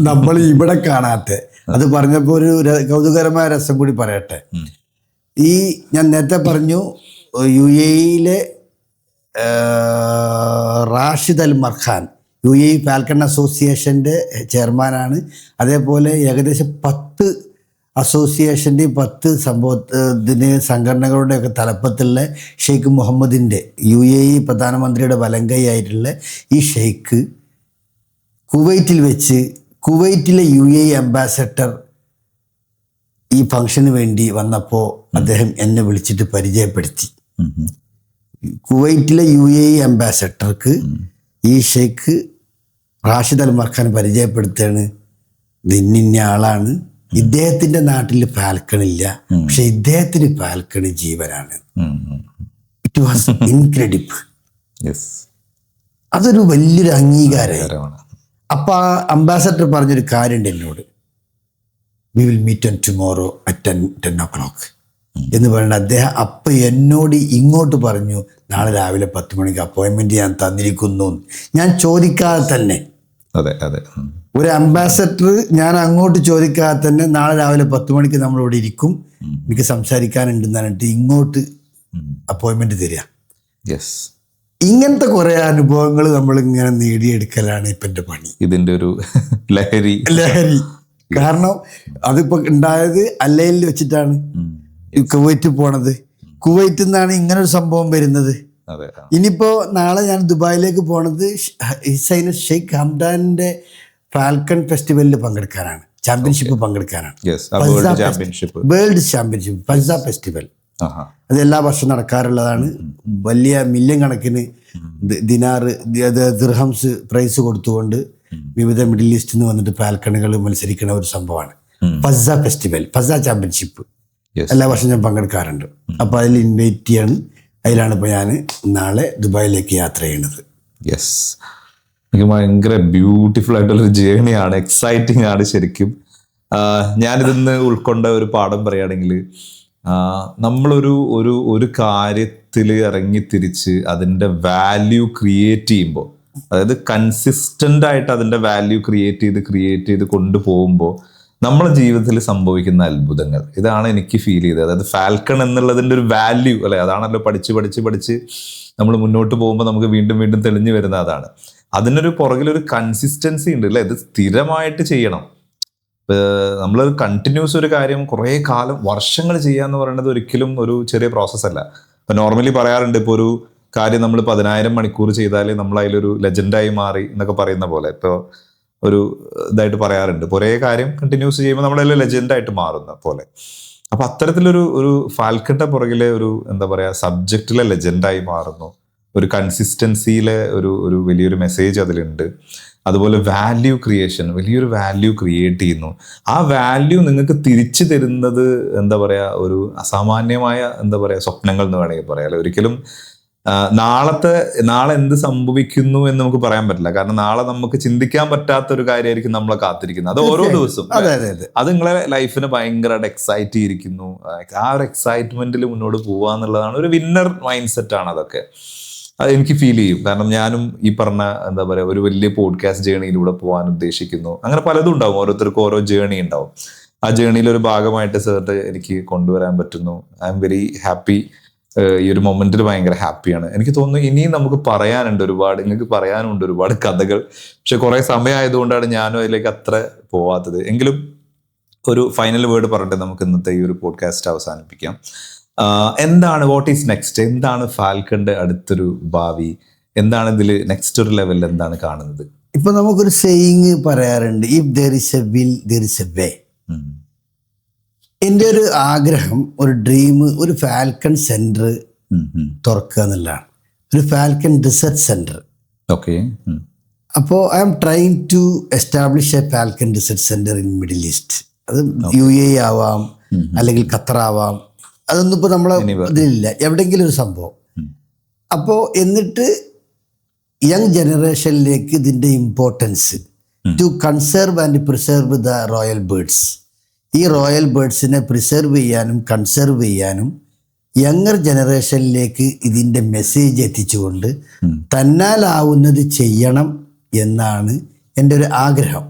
നമ്മൾ ഇവിടെ കാണാത്ത, അത് പറഞ്ഞപ്പോൾ ഒരു കൗതുകരമായ രസം കൂടി പറയട്ടെ. ഞാൻ നേരത്തെ പറഞ്ഞു UAE റാഷിദ് അൽ മർഖാൻ UAE ഫാൽക്കൺ അസോസിയേഷൻ്റെ ചെയർമാനാണ്. അതേപോലെ ഏകദേശം 10 അസോസിയേഷൻ്റെയും 10 സംഘടനകളുടെയൊക്കെ തലപ്പത്തുള്ള ഷെയ്ഖ് മുഹമ്മദിൻ്റെ UAE പ്രധാനമന്ത്രിയുടെ വലങ്കൈ ആയിട്ടുള്ള ഈ ഷെയ്ഖ് കുവൈറ്റിൽ വെച്ച് കുവൈറ്റിലെ UAE അംബാസഡർ ഈ ഫംഗ്ഷന് വേണ്ടി വന്നപ്പോൾ അദ്ദേഹം എന്നെ വിളിച്ചിട്ട് പരിചയപ്പെടുത്തി. കുവൈറ്റിലെ UAE അംബാസഡർക്ക് ഈ ഷെയ്ഖ് റാഷിദ് അൽ മർഖാൻ പരിചയപ്പെടുത്തുകയാണ്, ഇന്ന ആളാണ്, ഇദ്ദേഹത്തിൻ്റെ നാട്ടിൽ ഫാൽക്കണില്ല, പക്ഷെ ഇദ്ദേഹത്തിന് ഫാൽക്കണ് ജീവനാണ്. It was incredible. അതൊരു വലിയൊരു അംഗീകാരമാണ്. അപ്പോൾ ആ അംബാസഡർ പറഞ്ഞൊരു കാര്യമുണ്ട് എന്നോട്, we will meet on tomorrow at 10 o'clock എന്ന് പറയുന്നത്. അദ്ദേഹം അപ്പം എന്നോട് ഇങ്ങോട്ട് പറഞ്ഞു, നാളെ രാവിലെ 10 മണിക്ക് അപ്പോയിൻമെൻറ്റ് ഞാൻ തന്നിരിക്കുന്നു. ഞാൻ ചോദിക്കാതെ തന്നെ, ഒരു അംബാസഡർ ഞാൻ അങ്ങോട്ട് ചോദിക്കാതെ തന്നെ നാളെ രാവിലെ 10 മണിക്ക് നമ്മളിവിടെ ഇരിക്കും, എനിക്ക് സംസാരിക്കാനുണ്ടെന്ന് പറഞ്ഞിട്ട് ഇങ്ങോട്ട് അപ്പോയിൻമെൻറ്റ് തരിക. ഇങ്ങനത്തെ കുറേ അനുഭവങ്ങൾ നമ്മളിങ്ങനെ നേടിയെടുക്കലാണ് ഇപ്പം എൻ്റെ പണി. ഇതിൻ്റെ ഒരു ലഹരി. കാരണം അതിപ്പോൾ ഉണ്ടായത് അല്ലയിൽ വെച്ചിട്ടാണ് കുവൈറ്റ് പോണത്. കുവൈറ്റിൽ നിന്നാണ് ഇങ്ങനൊരു സംഭവം വരുന്നത്. ഇനിയിപ്പോ നാളെ ഞാൻ ദുബായിലേക്ക് പോണത് ഹിസ് ഹൈനസ് ഷെയ്ഖ് ഹംദാന്റെ ഫാൽക്കൺ ഫെസ്റ്റിവലിൽ പങ്കെടുക്കാനാണ്, ചാമ്പ്യൻഷിപ്പ് പങ്കെടുക്കാനാണ്. വേൾഡ് ചാമ്പ്യൻഷിപ്പ് ഫസ ഫെസ്റ്റിവൽ, അത് എല്ലാ വർഷവും നടക്കാറുള്ളതാണ്. വലിയ മില്യൺ കണക്കിന് ദിർഹംസ് പ്രൈസ് കൊടുത്തുകൊണ്ട് വിവിധ മിഡിൽ ഈസ്റ്റിൽ നിന്ന് വന്നിട്ട് ഫാൽക്കണുകൾ മത്സരിക്കുന്ന ഒരു സംഭവമാണ് ഫസ ഫെസ്റ്റിവൽ, ഫസ ചാമ്പ്യൻഷിപ്പ്. എല്ലാ വർഷവും ഞാൻ പങ്കെടുക്കാറുണ്ട്. അപ്പോൾ അതിൽ ഇൻവൈറ്റ് ചെയ്യാണ്. അതിലാണ് ഇപ്പോൾ ഞാൻ നാളെ ദുബായിലേക്ക് യാത്ര ചെയ്യുന്നത്. എനിക്ക് ഭയങ്കര ബ്യൂട്ടിഫുൾ ആയിട്ടുള്ളൊരു ജേണിയാണ്, എക്സൈറ്റിംഗ് ആണ് ശരിക്കും. ഞാനിതിന്ന് ഉൾക്കൊണ്ട ഒരു പാഠം പറയുകയാണെങ്കിൽ, നമ്മളൊരു ഒരു ഒരു കാര്യത്തിൽ ഇറങ്ങിത്തിരിച്ച് അതിൻ്റെ വാല്യൂ ക്രിയേറ്റ് ചെയ്യുമ്പോൾ, അതായത് കൺസിസ്റ്റൻ്റ് ആയിട്ട് അതിൻ്റെ വാല്യൂ ക്രിയേറ്റ് ചെയ്ത് കൊണ്ടുപോകുമ്പോൾ നമ്മളെ ജീവിതത്തിൽ സംഭവിക്കുന്ന അത്ഭുതങ്ങൾ, ഇതാണ് എനിക്ക് ഫീൽ ചെയ്തത്. അതായത് ഫാൽക്കൺ എന്നുള്ളതിൻ്റെ ഒരു വാല്യൂ അല്ലെ, അതാണല്ലോ പഠിച്ച് നമ്മൾ മുന്നോട്ട് പോകുമ്പോൾ നമുക്ക് വീണ്ടും തെളിഞ്ഞു വരുന്ന അതാണ്. അതിനൊരു പുറകിലൊരു കൺസിസ്റ്റൻസി ഉണ്ട് അല്ലേ, ഇത് സ്ഥിരമായിട്ട് ചെയ്യണം. നമ്മൾ കണ്ടിന്യൂസ് ഒരു കാര്യം കുറേ കാലം വർഷങ്ങൾ ചെയ്യാന്ന് പറയുന്നത് ഒരിക്കലും ഒരു ചെറിയ പ്രോസസ്സല്ല. ഇപ്പം നോർമലി പറയാറുണ്ട്, ഇപ്പോൾ ഒരു കാര്യം നമ്മൾ 10,000 മണിക്കൂർ ചെയ്താൽ നമ്മൾ അതിലൊരു ലെജൻഡായി മാറി എന്നൊക്കെ പറയുന്ന പോലെ, ഇപ്പോൾ ഒരു ഇതായിട്ട് പറയാറുണ്ട്, ഒരേ കാര്യം കണ്ടിന്യൂസ് ചെയ്യുമ്പോൾ നമ്മളതിൽ ലെജൻഡായിട്ട് മാറുന്ന പോലെ. അപ്പം അത്തരത്തിലൊരു ഫാൽക്കണിന്റെ പുറകിലെ ഒരു എന്താ പറയുക സബ്ജക്റ്റിലെ ലെജൻഡായി മാറുന്നു. ഒരു കൺസിസ്റ്റൻസിയിലെ ഒരു വലിയൊരു മെസ്സേജ് അതിലുണ്ട്. അതുപോലെ വാല്യൂ ക്രിയേഷൻ, വലിയൊരു വാല്യൂ ക്രിയേറ്റ് ചെയ്യുന്നു. ആ വാല്യൂ നിങ്ങൾക്ക് തിരിച്ചു തരുന്നത് എന്താ പറയുക, ഒരു അസാമാന്യമായ എന്താ പറയുക സ്വപ്നങ്ങൾ എന്ന് വേണമെങ്കിൽ പറയാം. ഒരിക്കലും നാളെ എന്ത് സംഭവിക്കുന്നു എന്ന് നമുക്ക് പറയാൻ പറ്റില്ല. കാരണം നാളെ നമുക്ക് ചിന്തിക്കാൻ പറ്റാത്ത ഒരു കാര്യമായിരിക്കും നമ്മളെ കാത്തിരിക്കുന്നത്. അത് ഓരോ ദിവസവും അത് നിങ്ങളെ ലൈഫിനെ ഭയങ്കരമായിട്ട് എക്സൈറ്റ് ചെയ്തിരിക്കുന്നു. ആ ഒരു എക്സൈറ്റ്മെന്റിൽ മുന്നോട്ട് പോവാന്നുള്ളതാണ് ഒരു വിന്നർ മൈൻഡ് സെറ്റ് ആണ് അതൊക്കെ. അത് എനിക്ക് ഫീൽ ചെയ്യും. കാരണം ഞാനും ഈ പറഞ്ഞ എന്താ പറയുക ഒരു വലിയ പോഡ്കാസ്റ്റ് ജേണിയിലൂടെ പോകാൻ ഉദ്ദേശിക്കുന്നു. അങ്ങനെ പലതും ഉണ്ടാവും, ഓരോരുത്തർക്കും ഓരോ ജേണി ഉണ്ടാവും. ആ ജേണിയിൽ ഒരു ഭാഗമായിട്ട് സാറിന് എനിക്ക് കൊണ്ടുവരാൻ പറ്റുന്നു. I am very happy. ഈ ഒരു മൊമെന്റിൽ ഭയങ്കര ഹാപ്പിയാണ്. എനിക്ക് തോന്നുന്നു ഇനിയും നമുക്ക് പറയാനുണ്ട് ഒരുപാട്, നിങ്ങൾക്ക് പറയാനുണ്ട് ഒരുപാട് കഥകൾ. പക്ഷെ കുറെ സമയമായതുകൊണ്ടാണ് ഞാനും അതിലേക്ക് അത്ര പോവാത്തത്. എങ്കിലും ഒരു ഫൈനൽ വേർഡ് പറഞ്ഞിട്ട് നമുക്ക് ഇന്നത്തെ ഈ ഒരു പോഡ്കാസ്റ്റ് അവസാനിപ്പിക്കാം. എന്താണ് വാട്ട് ഈസ് നെക്സ്റ്റ്? എന്താണ് ഫാൽക്കന്റെ അടുത്തൊരു ഭാവി? എന്താണ് ഇതിൽ നെക്സ്റ്റ് ഒരു ലെവലിൽ എന്താണ് കാണുന്നത്? ഇപ്പൊ നമുക്കൊരു സെയിങ് പറയാറുണ്ട്, if there is A will there is a way. എൻ്റെ ഒരു ആഗ്രഹം, ഒരു ഡ്രീം, ഒരു ഫാൽക്കൺ സെന്റർ തുറക്കുക എന്നുള്ളതാണ്. ഒരു ഫാൽക്കൺ റിസർച്ച് സെന്റർ. ഓക്കെ. അപ്പോൾ I am trying to establish a falcon research centre in Middle East. അത് UAE ആവാം, അല്ലെങ്കിൽ ഖത്തർ ആവാം, അതൊന്നും ഇപ്പോൾ നമ്മളെ ഇതിലില്ല, എവിടെയെങ്കിലും ഒരു സംഭവം. അപ്പോൾ എന്നിട്ട് യങ് ജനറേഷനിലേക്ക് ഇതിൻ്റെ importance to conserve and preserve the royal birds. ഈ റോയൽ ബേർഡ്സിനെ പ്രിസർവ് ചെയ്യാനും കൺസേർവ് ചെയ്യാനും യങ്ങർ ജനറേഷനിലേക്ക് ഇതിൻ്റെ മെസ്സേജ് എത്തിച്ചുകൊണ്ട് തന്നാലാവുന്നത് ചെയ്യണം എന്നാണ് എൻ്റെ ഒരു ആഗ്രഹം.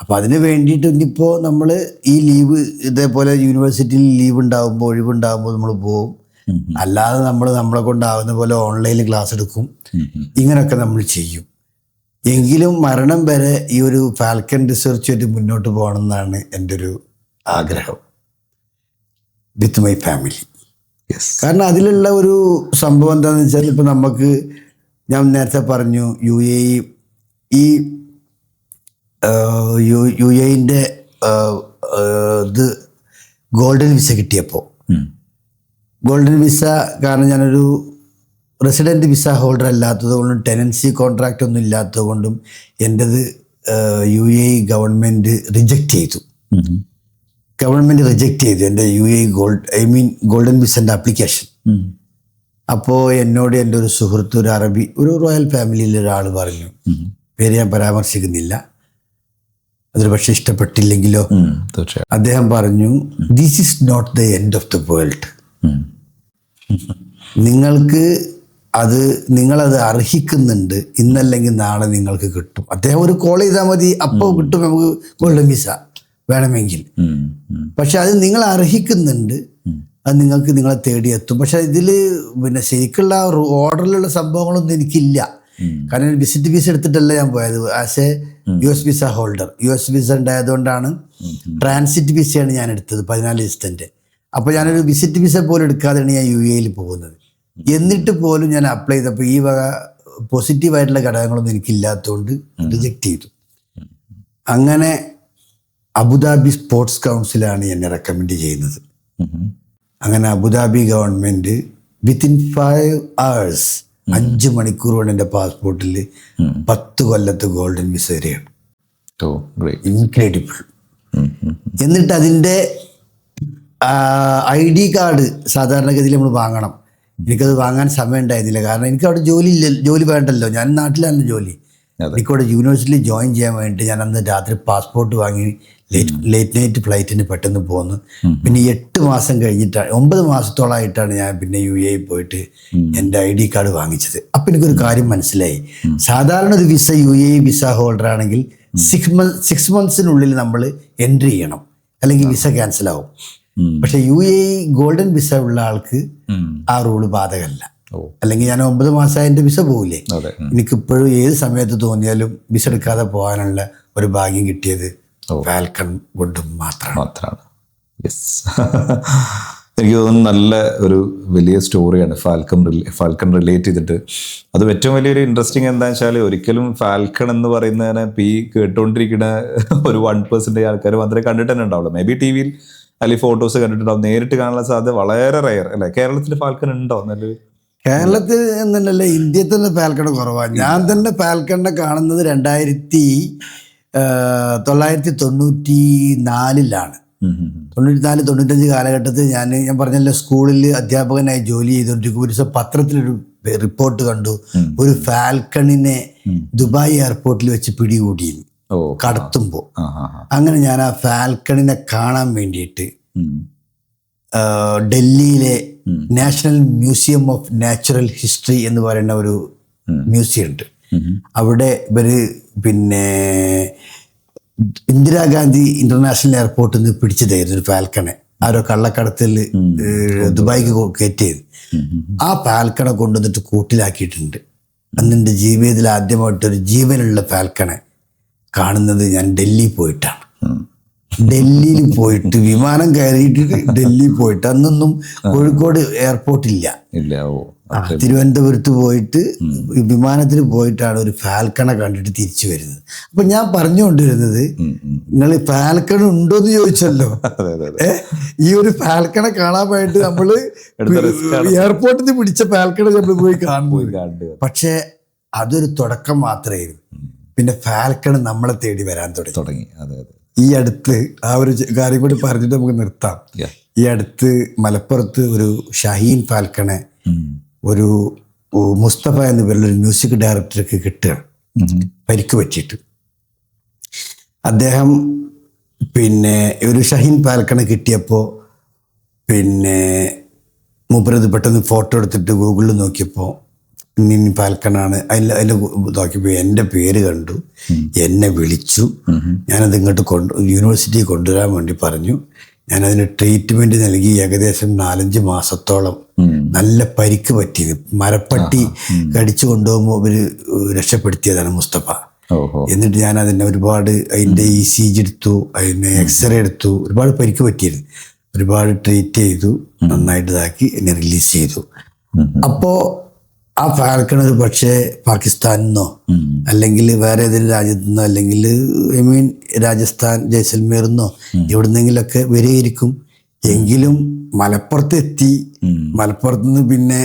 അപ്പോൾ അതിന് വേണ്ടിയിട്ട് ഇനിയിപ്പോൾ നമ്മൾ ഈ ലീവ് ഇതേപോലെ യൂണിവേഴ്സിറ്റിയിൽ ലീവ് ഉണ്ടാകുമ്പോൾ, ഒഴിവുണ്ടാകുമ്പോൾ നമ്മൾ പോവും. അല്ലാതെ നമ്മളെ കൊണ്ടാവുന്ന പോലെ ഓൺലൈനിൽ ക്ലാസ് എടുക്കും. ഇങ്ങനെയൊക്കെ നമ്മൾ ചെയ്യും. എങ്കിലും മരണം വരെ ഈ ഒരു ഫാൽക്കൺ റിസർച്ചുമായിട്ട് മുന്നോട്ട് പോകണം എന്നാണ് എൻ്റെ ഒരു ആഗ്രഹം, വിത്ത് മൈ ഫാമിലി. കാരണം അതിലുള്ള ഒരു സംഭവം എന്താണെന്ന് വെച്ചാൽ, ഇപ്പോൾ നമുക്ക്, ഞാൻ നേരത്തെ പറഞ്ഞു, UAE-ൻ്റെ ഇത് ഗോൾഡൻ വിസ കിട്ടിയപ്പോൾ, ഗോൾഡൻ വിസ കാരണം ഞാനൊരു റെസിഡൻറ്റ് വിസ ഹോൾഡർ അല്ലാത്തത് കൊണ്ടും ടെനൻസി കോൺട്രാക്റ്റ് ഒന്നും ഇല്ലാത്തത് കൊണ്ടും എൻ്റെത് UAE ഗവൺമെൻറ് റിജക്റ്റ് ചെയ്തു. എൻ്റെ UAE ഗോൾഡൻ വിസൻ്റെ ആപ്ലിക്കേഷൻ. അപ്പോൾ എന്നോട് എൻ്റെ ഒരു സുഹൃത്ത്, ഒരു അറബി, ഒരു റോയൽ ഫാമിലിയിലെ ഒരാൾ പറഞ്ഞു, പേര് ഞാൻ പരാമർശിക്കുന്നില്ല, അതൊരു പക്ഷെ ഇഷ്ടപ്പെട്ടില്ലെങ്കിലോ, അദ്ദേഹം പറഞ്ഞു, this is not the end of the world. നിങ്ങളത് അർഹിക്കുന്നുണ്ട്, ഇന്നല്ലെങ്കിൽ നാളെ നിങ്ങൾക്ക് കിട്ടും. അദ്ദേഹം ഒരു കോൾ ചെയ്താൽ മതി, അപ്പോൾ കിട്ടും നമുക്ക് ഗോൾഡൻ വിസ വേണമെങ്കിൽ. പക്ഷെ അത് നിങ്ങൾ അർഹിക്കുന്നുണ്ട്, അത് നിങ്ങളെ തേടിയെത്തും. പക്ഷെ ഇതിൽ പിന്നെ ശരിക്കുള്ള ഓർഡറിലുള്ള സംഭവങ്ങളൊന്നും എനിക്കില്ല. കാരണം വിസിറ്റ് വിസ എടുത്തിട്ടല്ല ഞാൻ പോയത്. As a US visa holder, US visa ഉണ്ടായതുകൊണ്ടാണ് ട്രാൻസിറ്റ് വിസയാണ് ഞാൻ എടുത്തത്, 14 ദിവസത്തിൻ്റെ. അപ്പോൾ ഞാനൊരു വിസിറ്റ് വിസ പോലും എടുക്കാതെയാണ് ഞാൻ UAE പോകുന്നത്. എന്നിട്ട് പോലും ഞാൻ അപ്ലൈ ചെയ്തപ്പോൾ ഈ വക പോസിറ്റീവായിട്ടുള്ള ഘടകങ്ങളൊന്നും എനിക്കില്ലാത്തതുകൊണ്ട് റിജക്റ്റ് ചെയ്തു. അങ്ങനെ അബുദാബി സ്പോർട്സ് കൗൺസിലാണ് എന്നെ റെക്കമെൻഡ് ചെയ്യുന്നത്. അങ്ങനെ അബുദാബി ഗവൺമെൻറ് വിത്തിൻ 5 hours, 5 മണിക്കൂർ കൊണ്ട് എൻ്റെ പാസ്പോർട്ടിൽ 10 കൊല്ലത്തെ ഗോൾഡൻ വിസ വരെയാണ്. ഇൻക്രെഡിബിൾ. എന്നിട്ട് അതിൻ്റെ ID കാർഡ് സാധാരണഗതിയിൽ നമ്മൾ വാങ്ങണം. എനിക്കത് വാങ്ങാൻ സമയം ഉണ്ടായിരുന്നില്ല, കാരണം എനിക്ക് അവിടെ ജോലി വേണ്ടല്ലോ, ഞാൻ നാട്ടിലാണ് ജോലി. എനിക്കവിടെ യൂണിവേഴ്സിറ്റിയിൽ ജോയിൻ ചെയ്യാൻ വേണ്ടിയിട്ട് ഞാൻ അന്ന് രാത്രി പാസ്പോർട്ട് വാങ്ങി ലേറ്റ് നൈറ്റ് ഫ്ലൈറ്റിന് പെട്ടെന്ന് പോന്നു. പിന്നെ 8 മാസം കഴിഞ്ഞിട്ടാണ്, 9 മാസത്തോളമായിട്ടാണ് ഞാൻ പിന്നെ UAE പോയിട്ട് എൻ്റെ ID കാർഡ് വാങ്ങിച്ചത്. അപ്പം എനിക്കൊരു കാര്യം മനസ്സിലായി. സാധാരണ ഒരു വിസ UAE വിസ ഹോൾഡർ ആണെങ്കിൽ 6 monthsനുള്ളിൽ നമ്മൾ എൻട്രി ചെയ്യണം, അല്ലെങ്കിൽ വിസ ക്യാൻസൽ ആവും. പക്ഷെ UAE ഗോൾഡൻ വിസ ഉള്ള ആൾക്ക് ആ റൂള് ബാധകമല്ല. അല്ലെങ്കിൽ ഞാൻ 9 മാസമായി എൻ്റെ വിസ പോകില്ലേ, എനിക്കിപ്പോഴും ഏത് സമയത്ത് തോന്നിയാലും വിസ എടുക്കാതെ പോകാനുള്ള ഒരു ഭാഗ്യം കിട്ടിയത് ഫാൽക്കൺ കൊണ്ട് മാത്രമാണ്. എനിക്ക് തോന്നുന്നു നല്ല ഒരു വലിയ സ്റ്റോറിയാണ് ഫാൽക്കൺ റിലേറ്റ് ചെയ്തിട്ട്. അത് ഏറ്റവും വലിയൊരു ഇൻട്രസ്റ്റിംഗ് എന്താണെന്ന് വെച്ചാൽ, ഒരിക്കലും ഫാൽക്കൺ എന്ന് പറയുന്നതിനെ ഈ കേട്ടുകൊണ്ടിരിക്കുന്ന ഒരു 1% ആൾക്കാർ മാത്രമേ കണ്ടിട്ട് തന്നെ ഉണ്ടാവുള്ളൂ. മേ ബി TV അല്ലെങ്കിൽ ഫോട്ടോസ് കണ്ടിട്ടുണ്ടാവും, നേരിട്ട് കാണാനുള്ള സാധ്യത വളരെ റയർ അല്ലേ? കേരളത്തിൽ ഫാൽക്കൺ ഉണ്ടോ? നല്ലൊരു കേരളത്തിൽ എന്നല്ല, ഇന്ത്യയിൽ തന്നെ ഫാൽക്കൺ കുറവാണ്. ഞാൻ തന്നെ ഫാൽക്കണിനെ കാണുന്നത് 1994-ലാണ്. 94-95 കാലഘട്ടത്തിൽ ഞാൻ പറഞ്ഞല്ലോ, സ്കൂളിൽ അധ്യാപകനായി ജോലി ചെയ്തുകൊണ്ടിരിക്കും. ഒരു ദിവസം പത്രത്തിലൊരു റിപ്പോർട്ട് കണ്ടു, ഒരു ഫാൽക്കണിനെ ദുബായ് എയർപോർട്ടിൽ വെച്ച് പിടികൂടിയിരുന്നു കടത്തുമ്പോൾ. അങ്ങനെ ഞാൻ ആ ഫാൽക്കണിനെ കാണാൻ വേണ്ടിയിട്ട് ഡൽഹിയിലെ national museum of natural history എന്ന് പറയുന്ന ഒരു മ്യൂസിയം ഉണ്ട്. അവിടെ ഇവര് പിന്നെ ഇന്ദിരാഗാന്ധി ഇന്റർനാഷണൽ എയർപോർട്ടിൽ നിന്ന് പിടിച്ചതായിരുന്നു ഒരു ഫാൽക്കണെ. ആരോ കള്ളക്കടത്തിൽ ദുബായിക്ക് കയറ്റിയത്. ആ ഫാൽക്കണെ കൊണ്ടുവന്നിട്ട് കൂട്ടിലാക്കിയിട്ടുണ്ട്. അന്ന് എൻ്റെ ജീവിതത്തിൽ ആദ്യമായിട്ടൊരു ജീവനുള്ള ഫാൽക്കണെ കാണുന്നത് ഞാൻ ഡൽഹി പോയിട്ടാണ്. ഡൽഹിയിൽ പോയിട്ട് വിമാനം കയറിയിട്ട് ഡൽഹി പോയിട്ട്, അന്നൊന്നും കോഴിക്കോട് എയർപോർട്ടില്ല, തിരുവനന്തപുരത്ത് പോയിട്ട് വിമാനത്തിൽ പോയിട്ടാണ് ഒരു ഫാൽക്കണെ കണ്ടിട്ട് തിരിച്ചു വരുന്നത്. അപ്പൊ ഞാൻ പറഞ്ഞുകൊണ്ടിരുന്നത്, നിങ്ങൾ ഫാൽക്കൺ ഉണ്ടോന്ന് ചോദിച്ചല്ലോ. ഈ ഒരു ഫാൽക്കണെ കാണാൻ വേണ്ടി നമ്മള് എയർപോർട്ടിൽ നിന്ന് പിടിച്ച ഫാൽക്കണെ നമ്മൾ പോയി കാണുന്നു. പക്ഷെ അതൊരു തുടക്കം മാത്രമായിരുന്നു. പിന്നെ ഫാൽക്കൺ നമ്മളെ തേടി വരാൻ തുടങ്ങി. ഈ അടുത്ത് ആ ഒരു കാര്യം കൂടി പറഞ്ഞിട്ട് നമുക്ക് നിർത്താം. ഈ അടുത്ത് മലപ്പുറത്ത് ഒരു ഷഹീൻ ഫാൽക്കണെ ഒരു മുസ്തഫ എന്ന് പറയുന്ന ഒരു മ്യൂസിക് ഡയറക്ടർക്ക് കിട്ടുകയാണ്, പരിക്ക് പറ്റിയിട്ട്. അദ്ദേഹം പിന്നെ ഒരു ഷഹീൻ ഫാൽക്കണെ കിട്ടിയപ്പോൾ പിന്നെ മൂപ്പരത് പെട്ടെന്ന് ഫോട്ടോ എടുത്തിട്ട് ഗൂഗിളിൽ നോക്കിയപ്പോൾ ഫാൽക്കണാണ്. അതിൽ നോക്കിയപ്പോൾ എൻ്റെ പേര് കണ്ടു, എന്നെ വിളിച്ചു. ഞാനത് ഇങ്ങോട്ട് യൂണിവേഴ്സിറ്റി കൊണ്ടുവരാൻ വേണ്ടി പറഞ്ഞു. ഞാനതിന് ട്രീറ്റ്മെൻറ്റ് നൽകി. ഏകദേശം 4-5 മാസത്തോളം നല്ല പരിക്ക് പറ്റിയത്. മരപ്പട്ടി കടിച്ചു കൊണ്ടുപോകുമ്പോൾ അവർ രക്ഷപ്പെടുത്തിയതാണ് മുസ്തഫ. എന്നിട്ട് ഞാൻ അതിനെ അതിൻ്റെ ECG എടുത്തു, അതിന് എക്സ്റേ എടുത്തു. ഒരുപാട് പരിക്ക് പറ്റിയിരുന്നു. ഒരുപാട് ട്രീറ്റ് ചെയ്തു, നന്നായിട്ട് ഇതാക്കി എന്നെ റിലീസ് ചെയ്തു. അപ്പോൾ ആ ഫാൽക്കൺ ഒരു പക്ഷേ പാകിസ്ഥാനിന്നോ അല്ലെങ്കിൽ വേറെ ഏതെങ്കിലും രാജ്യത്തു നിന്നോ അല്ലെങ്കിൽ രാജസ്ഥാൻ ജയ്സൽമേറിന്നോ എവിടുന്നെങ്കിലൊക്കെ വരെയിരിക്കും. എങ്കിലും മലപ്പുറത്ത് എത്തി. മലപ്പുറത്ത് നിന്ന് പിന്നെ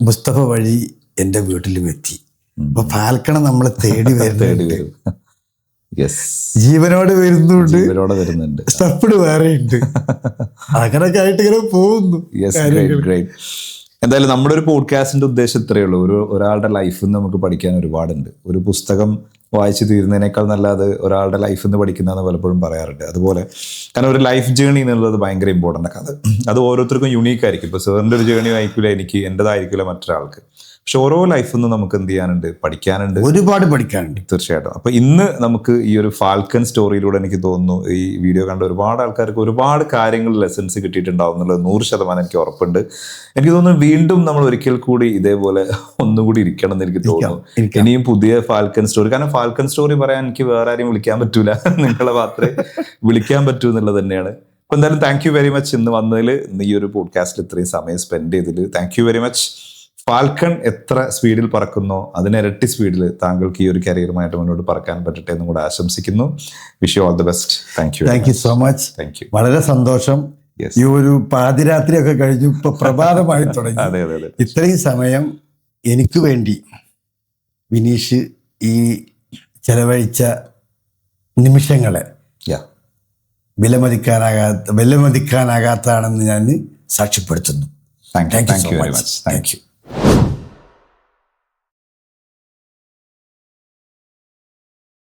മുസ്തഫ വഴി എൻ്റെ വീട്ടിലും എത്തി. അപ്പൊ ഫാൽക്കണെ നമ്മളെ തേടി വരുന്നുണ്ട്, ജീവനോടെ വരുന്നുണ്ട്, സ്റ്റഫ്ഡ് വേറെ ഉണ്ട്. അങ്ങനൊക്കെ ആയിട്ട് ഇങ്ങനെ പോകുന്നു. എന്തായാലും നമ്മുടെ ഒരു പോഡ്കാസ്റ്റിന്റെ ഉദ്ദേശം ഇത്രയേ ഉള്ളൂ. ഒരാളുടെ ലൈഫിൽ നിന്ന് നമുക്ക് പഠിക്കാൻ ഒരുപാടുണ്ട്. ഒരു പുസ്തകം വായിച്ചു തീരുന്നതിനേക്കാൾ നല്ലത് ഒരാളുടെ ലൈഫിൽ നിന്ന് പഠിക്കുന്നതെന്ന് പലപ്പോഴും പറയാറുണ്ട്. അതുപോലെ കാരണം ഒരു ലൈഫ് ജേണി എന്നുള്ളത് ഭയങ്കര ഇമ്പോർട്ടൻ്റ്. അത് ഓരോരുത്തർക്കും യുണീക്ക് ആയിരിക്കും. ഇപ്പോൾ സാറിൻ്റെ ഒരു ജേണി ആയിരിക്കില്ല എനിക്ക്, എൻ്റെതായിരിക്കില്ല മറ്റൊരാൾക്ക്. പക്ഷെ ഓരോ ലൈഫിൽ നിന്ന് നമുക്ക് എന്ത് ചെയ്യാനുണ്ട്, പഠിക്കാനുണ്ട്, ഒരുപാട് പഠിക്കാനുണ്ട് തീർച്ചയായിട്ടും. അപ്പൊ ഇന്ന് നമുക്ക് ഈ ഒരു ഫാൽക്കൺ സ്റ്റോറിയിലൂടെ എനിക്ക് തോന്നുന്നു ഈ വീഡിയോ കണ്ട ഒരുപാട് ആൾക്കാർക്ക് ഒരുപാട് കാര്യങ്ങൾ ലെസൺസ് കിട്ടിയിട്ടുണ്ടാവും എന്നുള്ളത് 100% എനിക്ക് ഉറപ്പുണ്ട്. എനിക്ക് തോന്നുന്നു വീണ്ടും നമ്മൾ ഒരിക്കൽ കൂടി ഇതേപോലെ ഒന്നുകൂടി ഇരിക്കണം എന്ന് എനിക്ക് തോന്നുന്നു. ഇനിയും പുതിയ ഫാൽക്കൺ സ്റ്റോറി, കാരണം ഫാൽക്കൺ സ്റ്റോറി പറയാൻ എനിക്ക് വേറെ ആരെയും വിളിക്കാൻ പറ്റൂല, നിങ്ങളെ മാത്രമേ വിളിക്കാൻ പറ്റൂ എന്നുള്ളത് തന്നെയാണ്. അപ്പൊ എന്തായാലും താങ്ക് യു വെരി മച്ച് ഇന്ന് വന്നതിൽ, ഈ ഒരു പോഡ്കാസ്റ്റിൽ ഇത്രയും സമയം സ്പെൻഡ് ചെയ്തതിൽ thank you very much. Falcon എത്ര സ്പീഡിൽ പറക്കുന്നോ അതിനിരട്ടി സ്പീഡിൽ താങ്കൾക്ക് ഈ ഒരു കരിയറുമായിട്ട് മുന്നോട്ട് പറക്കാൻ പറ്റട്ടെ എന്നും കൂടെ ആശംസിക്കുന്നു. Wish you all the best. Thank you so much. Thank you. വളരെ സന്തോഷം. ഈ ഒരു പാതിരാത്രിയൊക്കെ കഴിഞ്ഞു, ഇപ്പൊ പ്രഭാതമായി തുടങ്ങി. അതെ. ഇത്രയും സമയം എനിക്ക് വേണ്ടി വിനീഷ് ഈ ചെലവഴിച്ച നിമിഷങ്ങളെ വിലമതിക്കാനാകാത്തതാണെന്ന് ഞാൻ സാക്ഷ്യപ്പെടുത്തുന്നു. Thank you very much. Thank you.